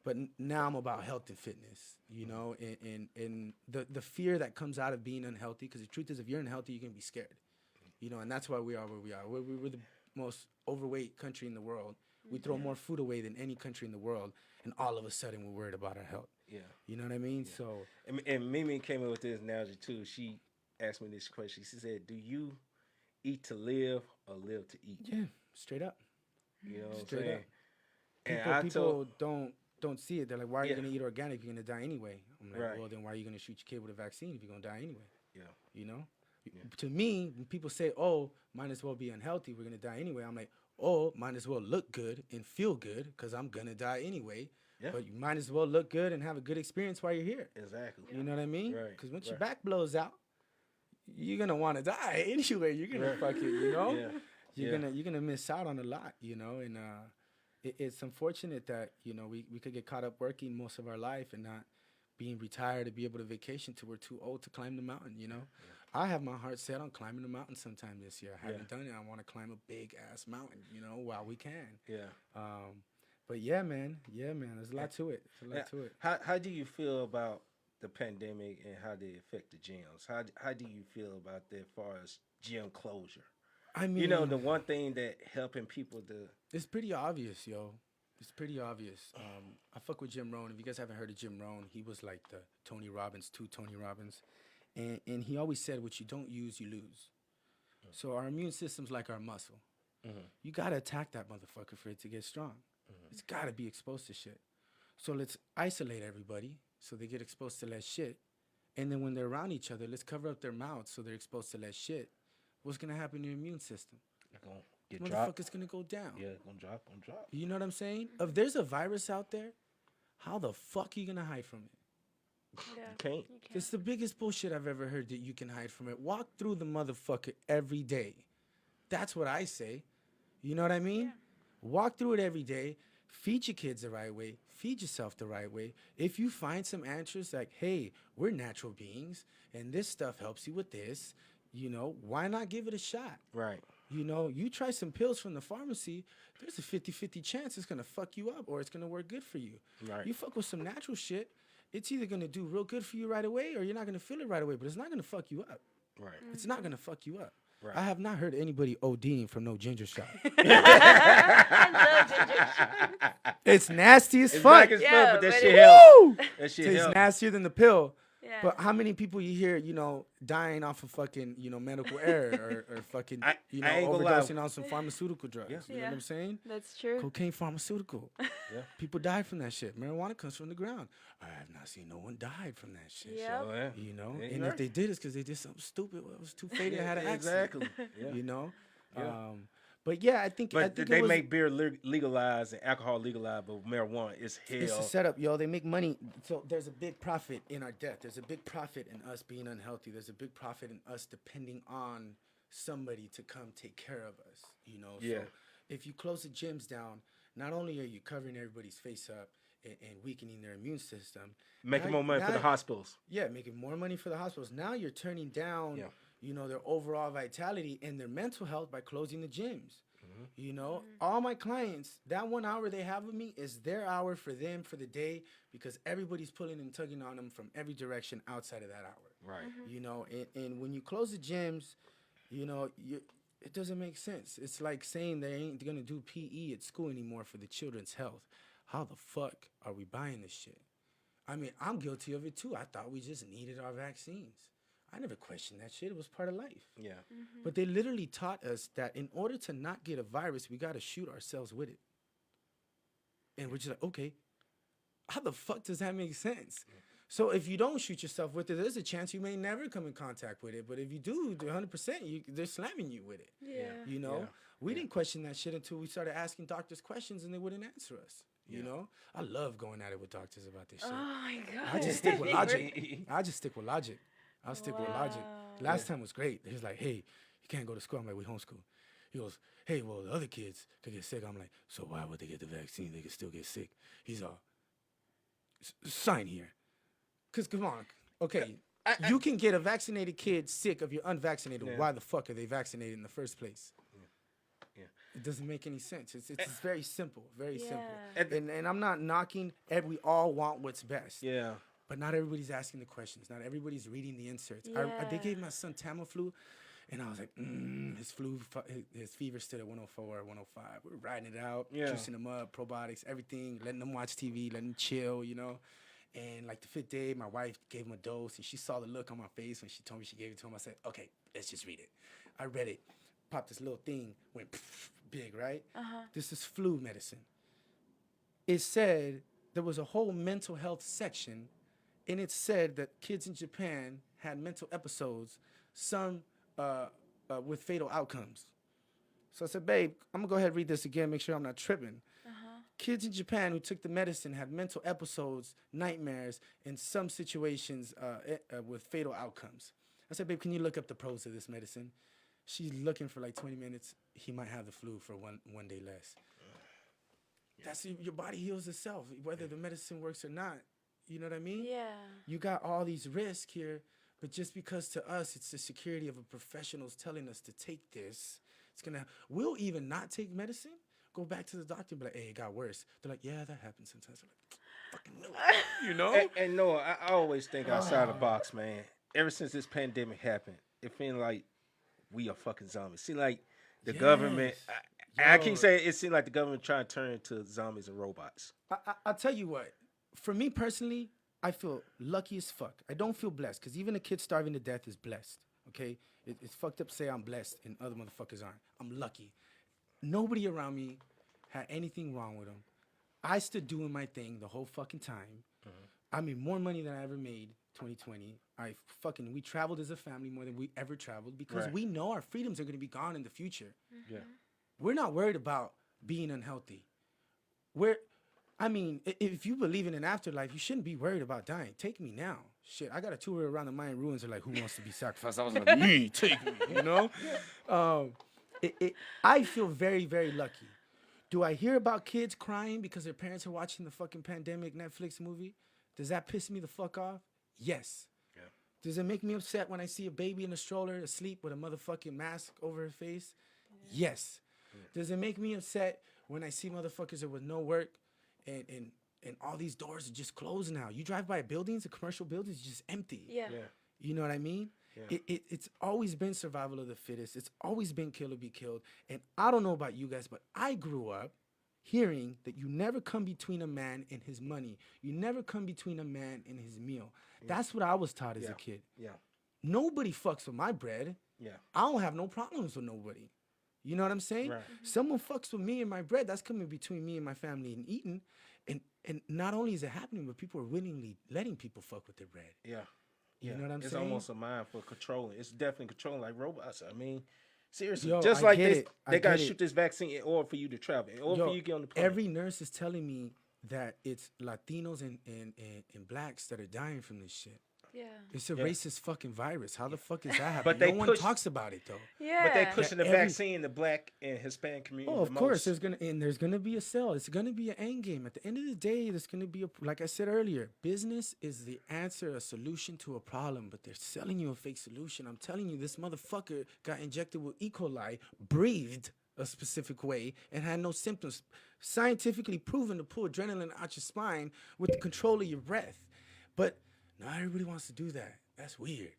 but now I'm about health and fitness. You know, and the fear that comes out of being unhealthy. Because the truth is, if you're unhealthy, you're gonna be scared. You know, and that's why we are where we are. We're the most overweight country in the world. We throw more food away than any country in the world, and all of a sudden we're worried about our health. Yeah. You know what I mean? So. And Mimi came up with this analogy too. She asked me this question. She said, "Do you eat to live or live to eat?" Yeah, straight up. You know what I'm Straight saying? up. And People don't see it. They're like, why are you Yeah. gonna eat organic if you're gonna die anyway? I'm like, Right. well, then why are you gonna shoot your kid with a vaccine if you're gonna die anyway? Yeah. You know? To me, when people say, oh, might as well be unhealthy, we're gonna die anyway, I'm like, oh, might as well look good and feel good because I'm gonna die anyway. Yeah. But you might as well look good and have a good experience while you're here. Exactly. You know what I mean? Right, Because once your right. back blows out, you're gonna want to die anyway. You're gonna Right. fuck it, you know? Yeah. You're gonna miss out on a lot, you know. And it's unfortunate that we could get caught up working most of our life and not being retired to be able to vacation till we're too old to climb the mountain. You know, I have my heart set on climbing the mountain sometime this year. I haven't done it. I want to climb a big ass mountain, while we can. Yeah. But yeah, man. There's a lot to it. There's a lot to it. How do you feel about the pandemic and how they affect the gyms? How do you feel about that as far as gym closure? I mean, The one thing that helping people to it's pretty obvious, yo. It's pretty obvious. I fuck with Jim Rohn. If you guys haven't heard of Jim Rohn, he was like the Tony Robbins, Tony Robbins. And he always said, what you don't use, you lose. So our immune system's like our muscle. You got to attack that motherfucker for it to get strong. It's got to be exposed to shit. So let's isolate everybody so they get exposed to less shit. And then when they're around each other, let's cover up their mouths so they're exposed to less shit. What's going to happen to your immune system? gonna get dropped. Motherfucker's going to go down. Yeah, gonna drop. You know what I'm saying? If there's a virus out there, how the fuck are you going to hide from it? Yeah. Can't. You can't. It's the biggest bullshit I've ever heard that you can hide from it. Walk through the motherfucker every day. That's what I say. You know what I mean? Walk through it every day. Feed your kids the right way. Feed yourself the right way. If you find some answers like, hey, we're natural beings and this stuff helps you with this, you know, why not give it a shot? Right. You know, you try some pills from the pharmacy, there's a 50-50 chance it's going to fuck you up or it's going to work good for you. Right. You fuck with some natural shit, it's either going to do real good for you right away or you're not going to feel it right away, but it's not going to fuck you up. Right. It's not going to fuck you up. Right. I have not heard anybody ODing from no ginger shot. I love ginger shot. It's nasty as It's fuck. black as Yeah, fuck, but that but shit it- helps. Woo! That shit Tastes helps. nastier than the pill. Yeah. But how many people you hear, you know, dying off of fucking, you know, medical error or fucking, you know, I ain't gonna lie. overdosing on some pharmaceutical drugs. Yeah. You know what I'm saying? That's true. Cocaine pharmaceutical. Yeah. People died from that shit. Marijuana comes from the ground. I have not seen no one died from that shit. Yep. Oh, yeah. You know? Yeah, And you're if right. they did, it's because they did something stupid. Well, it was too faded. Had an accident. Exactly. Yeah. You know? Yeah. But yeah, I think But it they was, make beer legalized and alcohol legalized, but marijuana is hell. it's a setup, yo. They make money. So there's a big profit in our death. There's a big profit in us being unhealthy. There's a big profit in us depending on somebody to come take care of us. You know. Yeah. So if you close the gyms down, not only are you covering everybody's face up and weakening their immune system, Making now- more money for now- the hospitals. Yeah, making more money for the hospitals. Now you're turning down, Yeah. you know, their overall vitality and their mental health by closing the gyms. Mm-hmm. You know, all my clients, that 1 hour they have with me is their hour for them for the day because everybody's pulling and tugging on them from every direction outside of that hour. Right. You know, and when you close the gyms, you know, it doesn't make sense. It's like saying they ain't gonna do PE at school anymore for the children's health. How the fuck are we buying this shit? I mean, I'm guilty of it too. I thought we just needed our vaccines. I never questioned that shit. It was part of life. Yeah. But they literally taught us that in order to not get a virus, we got to shoot ourselves with it. And we're just like, okay, how the fuck does that make sense? So if you don't shoot yourself with it, there's a chance you may never come in contact with it. But if you do, 100%, they're slamming you with it. Yeah. You know, Yeah. we didn't question that shit until we started asking doctors questions and they wouldn't answer us. You know, I love going at it with doctors about this shit. Oh my god. I just stick with logic. I just stick with logic. I'll stick with logic. Wow. Last time was great. He was like, hey, you can't go to school. I'm like, we homeschool. He goes, hey, well, the other kids could get sick. I'm like, so why would they get the vaccine? They could still get sick. He's all, sign here. Because, come on. Okay, you can get a vaccinated kid sick if you're unvaccinated. Yeah. Why the fuck are they vaccinated in the first place? Yeah. It doesn't make any sense. It's very simple. Very simple. Yeah. And I'm not knocking. We all want what's best. Yeah. But not everybody's asking the questions. Not everybody's reading the inserts. They Yeah. gave my son Tamiflu, and I was like, his fever stood at 104 or 105. We're riding it out, Yeah. juicing him up, probiotics, everything, letting him watch TV, letting him chill, you know. And like the 5th day, my wife gave him a dose, and she saw the look on my face when she told me she gave it to him. I said, okay, let's just read it. I read it, popped this little thing, went big, right? This is flu medicine. It said there was a whole mental health section, and it said that kids in Japan had mental episodes, some with fatal outcomes. So I said, babe, I'm gonna go ahead and read this again, make sure I'm not tripping. Kids in Japan who took the medicine had mental episodes, nightmares, and some situations with fatal outcomes. I said, babe, can you look up the pros of this medicine? She's looking for like 20 minutes. He might have the flu for one day less. That's your body heals itself, whether the medicine works or not. You know what I mean? Yeah. You got all these risks here, but just because to us it's the security of a professional's telling us to take this, we'll even not take medicine, go back to the doctor and be like, hey, it got worse. They're like, yeah, that happens sometimes. I'm like, fucking no. You know? And Noah, I always think outside the box, man. Ever since this pandemic happened, it feels like we are fucking zombies. See, like the government. I keep saying it seems like the government trying to turn into zombies and robots. I'll tell you what. For me personally, I feel lucky as fuck. I don't feel blessed because even a kid starving to death is blessed. Okay, it's fucked up to say I'm blessed and other motherfuckers aren't. I'm lucky. Nobody around me had anything wrong with them. I stood doing my thing the whole fucking time. I made more money than I ever made 2020. We traveled as a family more than we ever traveled because Right. we know our freedoms are going to be gone in the future. Yeah. We're not worried about being unhealthy. If you believe in an afterlife, you shouldn't be worried about dying. Take me now. Shit, I got a tour around the Mayan ruins. They're like, who wants to be sacrificed? I was like, me, take me, you know? I feel very, very lucky. Do I hear about kids crying because their parents are watching the fucking pandemic Netflix movie? Does that piss me the fuck off? Yes. Yeah. Does it make me upset when I see a baby in a stroller asleep with a motherfucking mask over her face? Yes. Does it make me upset when I see motherfuckers that with no work and all these doors are just closed now? You drive by buildings, the commercial buildings, just empty. Yeah. Yeah. You know what I mean? Yeah. It's always been survival of the fittest. It's always been kill or be killed. And I don't know about you guys, but I grew up hearing that you never come between a man and his money. You never come between a man and his meal. That's what I was taught as a kid. Yeah. Nobody fucks with my bread. Yeah. I don't have no problems with nobody. You know what I'm saying? Right. Someone fucks with me and my bread, that's coming between me and my family and eating. And not only is it happening, but people are willingly letting people fuck with their bread. Yeah. You know what I'm it's saying? almost a mind for controlling. It's definitely controlling like robots. I mean, seriously, Yo, just I like get this, it. I they gotta get it. shoot this vaccine in order for you to travel, in order for you to get on the plane. Every nurse is telling me that it's Latinos and blacks that are dying from this shit. Yeah. It's a Yeah. racist fucking virus. How the fuck is that happening? But they no one push- talks about it though. Yeah. But they pushing the Every- vaccine the black and Hispanic community. Oh, of the course, most. there's gonna be a sell. It's gonna be an end game. At the end of the day, there's gonna be like I said earlier, business is the answer, a solution to a problem. But they're selling you a fake solution. I'm telling you, this motherfucker got injected with E. coli, breathed a specific way, and had no symptoms. Scientifically proven to pull adrenaline out your spine with the control of your breath. But not everybody wants to do that. That's weird.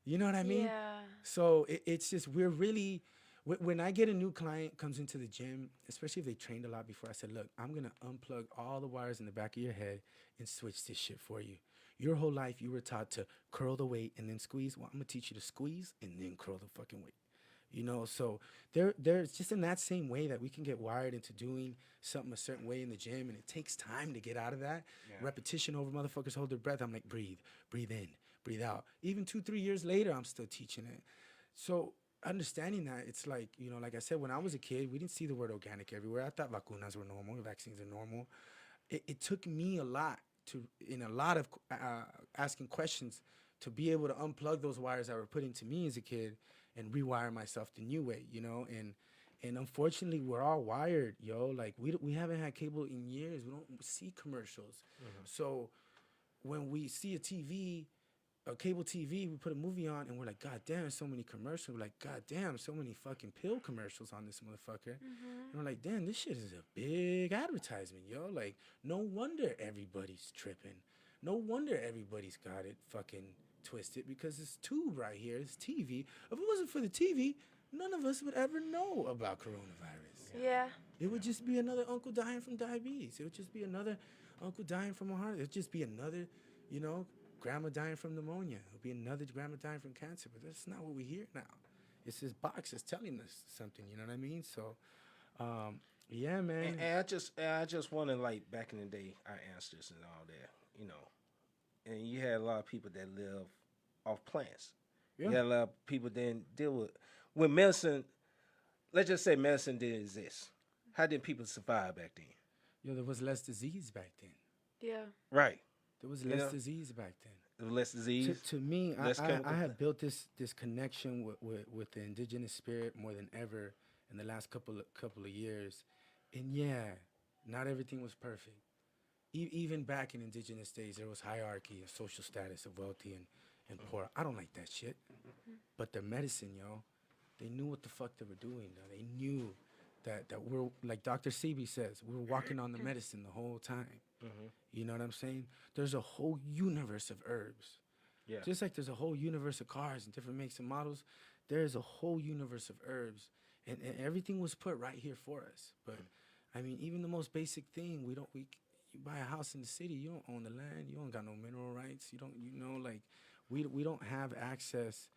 You know what I mean? Yeah. So it's just we're really when I get a new client comes into the gym, especially if they trained a lot before, I said, look, I'm gonna unplug all the wires in the back of your head and switch this shit for you. Your whole life you were taught to curl the weight and then squeeze. Well, I'm gonna teach you to squeeze and then curl the fucking weight. You know, so there's just in that same way that we can get wired into doing something a certain way in the gym, and it takes time to get out of that. Repetition over motherfuckers hold their breath. I'm like, breathe in, breathe out. Even 2-3 years later, I'm still teaching it. So understanding that, it's like, you know, like I said, when I was a kid, we didn't see the word organic everywhere. I thought vacunas were normal, vaccines are normal. It took me a lot in a lot of asking questions to be able to unplug those wires that were put into me as a kid and rewire myself the new way, you know. And unfortunately, we're all wired, yo. Like we haven't had cable in years. We don't see commercials. So when we see a cable TV, we put a movie on, and we're like, God damn, so many commercials. We're like, God damn, so many fucking pill commercials on this motherfucker. And we're like, damn, this shit is a big advertisement, yo. Like, no wonder everybody's tripping. No wonder everybody's got it fucking twisted, because it's tube right here. It's TV. If it wasn't for the TV, none of us would ever know about coronavirus. Yeah. It would just be another uncle dying from diabetes. It would just be another uncle dying from a heart. It would just be another, you know, grandma dying from pneumonia. It would be another grandma dying from cancer. But that's not what we hear now. It's this box that's telling us something. You know what I mean? So, yeah, man. And I just wanted, like, back in the day, our ancestors and all that, you know, and you had a lot of people that live off plants. Yeah. You had a lot of people that didn't deal with medicine. Let's just say medicine didn't exist. How did people survive back then? Yo, there was less disease back then. Yeah. Right. There was You less know? disease back then. There was less disease. To me, less I chemical have built this connection with the indigenous spirit more than ever in the last couple of years. And yeah, not everything was perfect. Even back in indigenous days, there was hierarchy and social status of wealthy and poor. I don't like that shit. But their medicine, yo, they knew what the fuck they were doing. Though. They knew that we're, like Dr. Sebi says, we were walking on the medicine the whole time. You know what I'm saying? There's a whole universe of herbs. Yeah. Just like there's a whole universe of cars and different makes and models, there's a whole universe of herbs. And everything was put right here for us. But, I mean, even the most basic thing, you buy a house in the city, you don't own the land, you don't got no mineral rights, we don't have access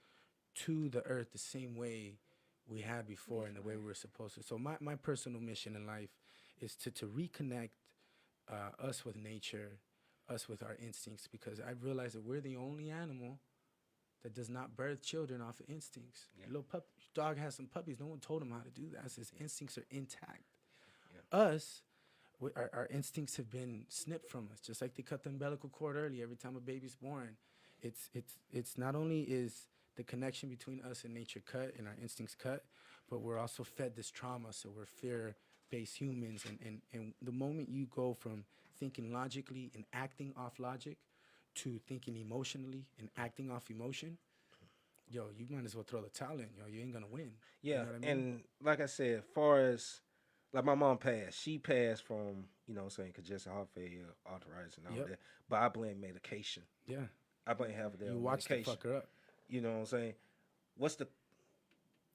to the earth the same way we had before and the way we were supposed to. So my personal mission in life is to reconnect us with nature, us with our instincts, because I realize that we're the only animal that does not birth children off of instincts. Little dog has some puppies. No one told him how to do that. His instincts are intact. Us, our instincts have been snipped from us, just like they cut the umbilical cord early every time a baby's born. It's not only is the connection between us and nature cut and our instincts cut, but we're also fed this trauma, so we're fear-based humans. And the moment you go from thinking logically and acting off logic to thinking emotionally and acting off emotion, yo, you might as well throw the towel in. Yo, you ain't gonna win. Yeah, You know what I mean? and like I said, as far as like my mom passed, she passed from what I'm saying, congestive heart failure, arthritis, and all Yep. that. But I blame medication. Yeah, I blame half of that you on watch the medication. fucker up. You know what I'm saying?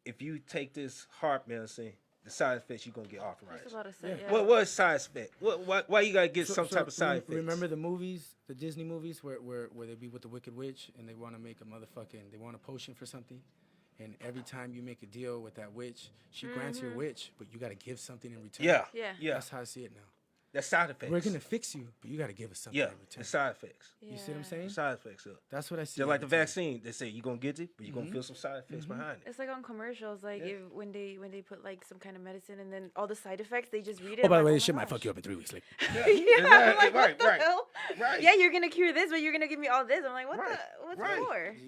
If you take this heart medicine, the side effects you're gonna get arthritis. There's a lot of stuff. Yeah. Yeah. What is side effect? Why you gotta get some type of side effects? Remember the movies, the Disney movies, where they be with the Wicked Witch and they want to make they want a potion for something, and every time you make a deal with that witch, she grants you a wish, but you got to give something in return. Yeah. That's how I see it now. That's side effects. We're gonna fix you, but you got to give us something in return. the side effects. You see what I'm saying? The side effects. That's what I see. Just like the every time. vaccine, they say you're gonna get it, but you're gonna feel some side effects behind it. It's like on commercials, like Yeah. when they put like some kind of medicine and then all the side effects, they just read it. Oh, by I'm the way, like, this shit my might fuck gosh. you up in 3 weeks. Like, Yeah, Exactly. I'm like, Right, what the right. hell? Right. Yeah, you're gonna cure this, but you're gonna give me all this. I'm like, what Right. the? What's Right.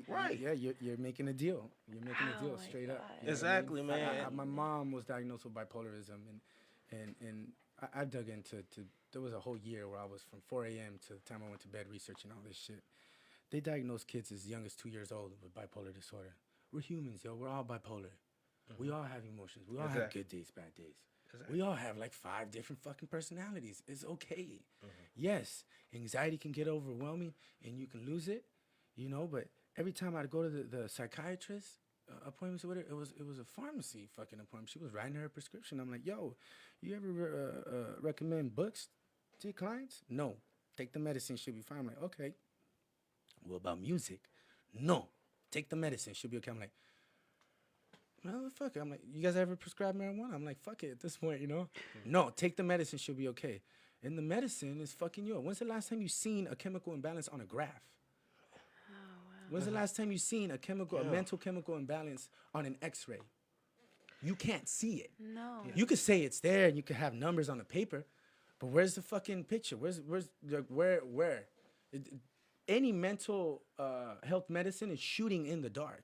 for? Right. Yeah, you're making a deal. You're making a Oh deal my straight up. God. You know what I Exactly, mean? man. My mom was diagnosed with bipolarism, and I dug into there was a whole year where I was from 4 a.m. to the time I went to bed researching all this shit. They diagnose kids as young as 2 years old with bipolar disorder. We're humans, yo. We're all bipolar. We all have emotions. We all have Exactly. good days, bad days. Exactly. We all have like 5 different fucking personalities. It's okay. Yes, anxiety can get overwhelming and you can lose it, but every time I'd go to the psychiatrist appointments or whatever, it was a pharmacy fucking appointment. She was writing her prescription. I'm like, yo, you ever recommend books to your clients? No. Take the medicine, she'll be fine. I'm like, okay. What about music? No. Take the medicine, she'll be okay. I'm like, motherfucker. I'm like, you guys ever prescribe marijuana? I'm like, fuck it at this point, No, take the medicine, she'll be okay. And the medicine is fucking you up. When's the last time you seen a chemical imbalance on a graph? When's the last time you seen a mental chemical imbalance on an X-ray? You can't see it. No. You could say it's there and you could have numbers on the paper, but where's the fucking picture? Where? Any mental health medicine is shooting in the dark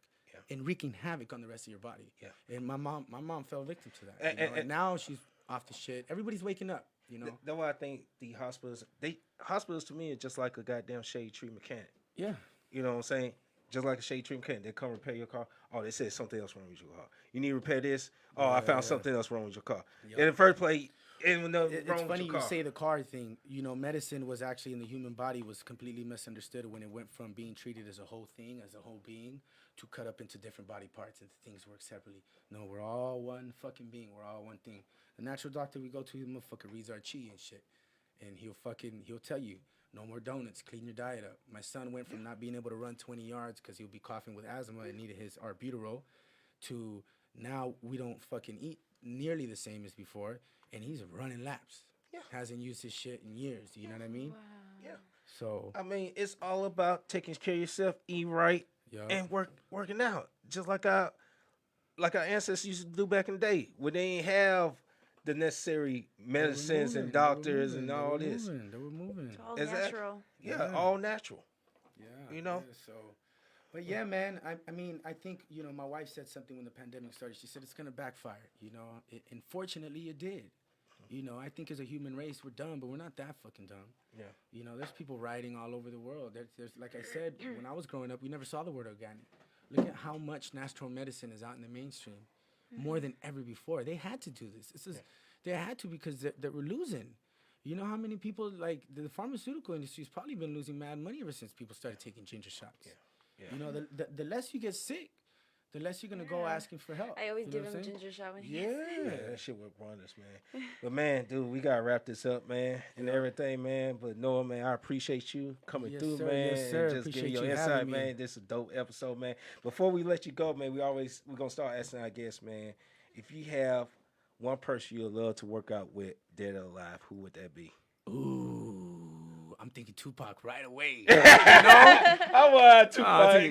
and wreaking havoc on the rest of your body. Yeah. And my mom fell victim to that. And now she's off the shit. Everybody's waking up. That's why I think the hospitals to me are just like a goddamn shade tree mechanic. Yeah. You know what I'm saying? Just like a shade tree mechanic. They come repair your car. Oh, they said something else wrong with your car. You need to repair this. Oh, I found something else wrong with your car. Yep. In the first place, wrong It's with funny your you car. say the car thing. Medicine was actually in the human body was completely misunderstood when it went from being treated as a whole thing, as a whole being, to cut up into different body parts and things work separately. No, we're all one fucking being. We're all one thing. The natural doctor we go to, the motherfucker reads our chi and shit. And he'll tell you, no more donuts, clean your diet up. My son went from not being able to run 20 yards because he'll be coughing with asthma and needed his albuterol to now we don't fucking eat nearly the same as before. And he's running laps. Yeah. Hasn't used his shit in years. You know what I mean? Wow. Yeah. So, I mean, it's all about taking care of yourself, eat right, and working out. Just like our ancestors used to do back in the day when they didn't have the necessary medicines and doctors and all this. They were moving. It's all Exactly. natural. Yeah, all natural. Yeah. You know? Yeah, so, but yeah, man. I think my wife said something when the pandemic started. She said it's gonna backfire. And fortunately, it did. I think as a human race, we're dumb, but we're not that fucking dumb. Yeah. There's people rioting all over the world. There's like I said, when I was growing up, we never saw the word organic. Look at how much natural medicine is out in the mainstream, more than ever before. They had to do this. They had to because they were losing. You know how many people, like, the pharmaceutical industry's probably been losing mad money ever since people started taking ginger shots. Yeah. The less you get sick, the less you're going to go asking for help. I always You know give what him I'm saying? ginger shot when Yeah. That shit would run us, man. But man, dude, we gotta wrap this up, man, and everything, man. But Noah, man, I appreciate you coming Yes, through, sir. man. Yes, sir. And just Appreciate giving your you insight, having me. man. This is a dope episode, man. Before we let you go, man, we're gonna start asking our guests, man, if you have one person you'd love to work out with, dead or alive, who would that be? Ooh, I'm thinking Tupac right away. I want Tupac.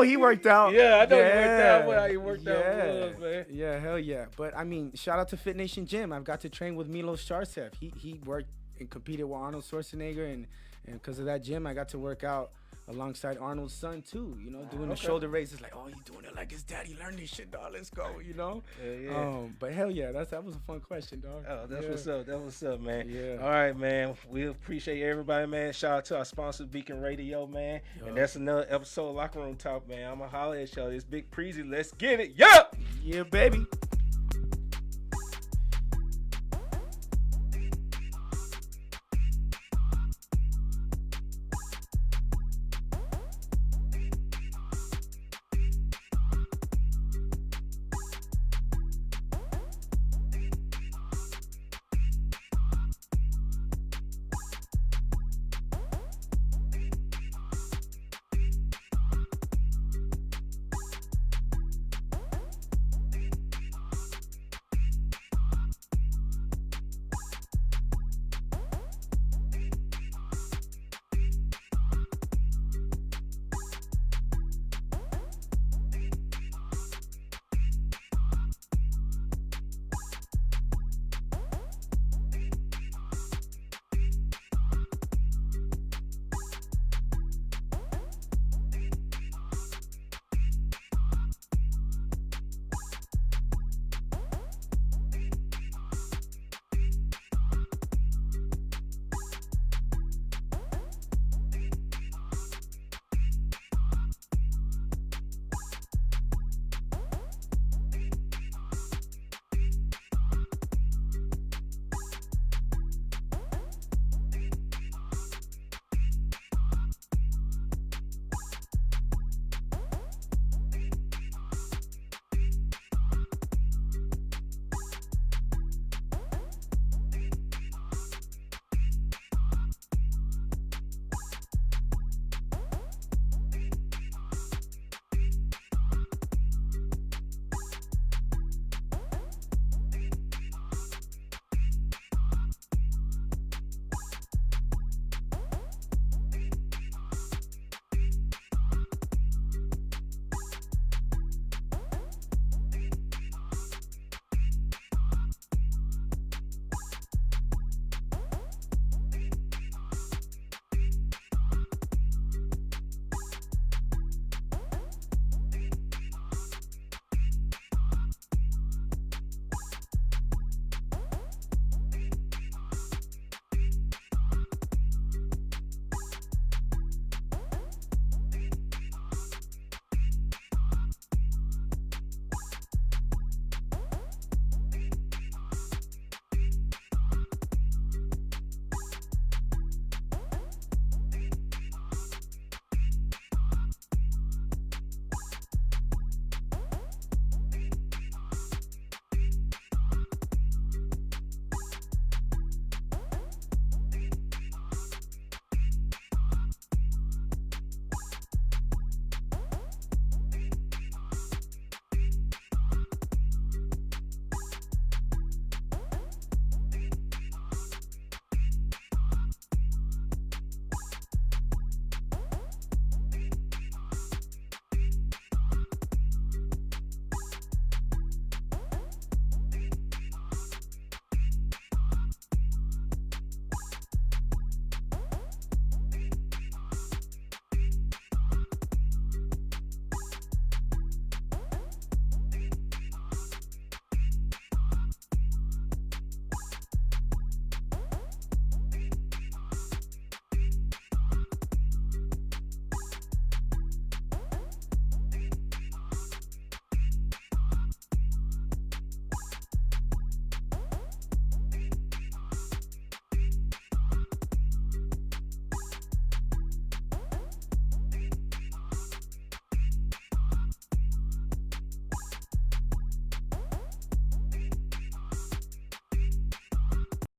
He worked out. Yeah, I know he worked out well. He worked out well, man. Yeah, hell yeah. But I mean, shout out to Fit Nation Gym. I've got to train with Milos Charcev. He worked and competed with Arnold Schwarzenegger, and because of that gym, I got to work out alongside Arnold's son too. You know, doing the Okay. shoulder raises. Like, oh, he's doing it like his daddy. Learn this shit, dog. Let's go. You know. Yeah. But hell yeah, that was a fun question, dog. Oh, that's Yeah. what's up. That's what's up, man. Yeah. All right, man. We appreciate everybody, man. Shout out to our sponsor, Beacon Radio, man. Yo. And that's another episode of Locker Room Talk, man. I'm going to holler at y'all. This Big Preezy. Let's get it. Yeah! Yeah, baby.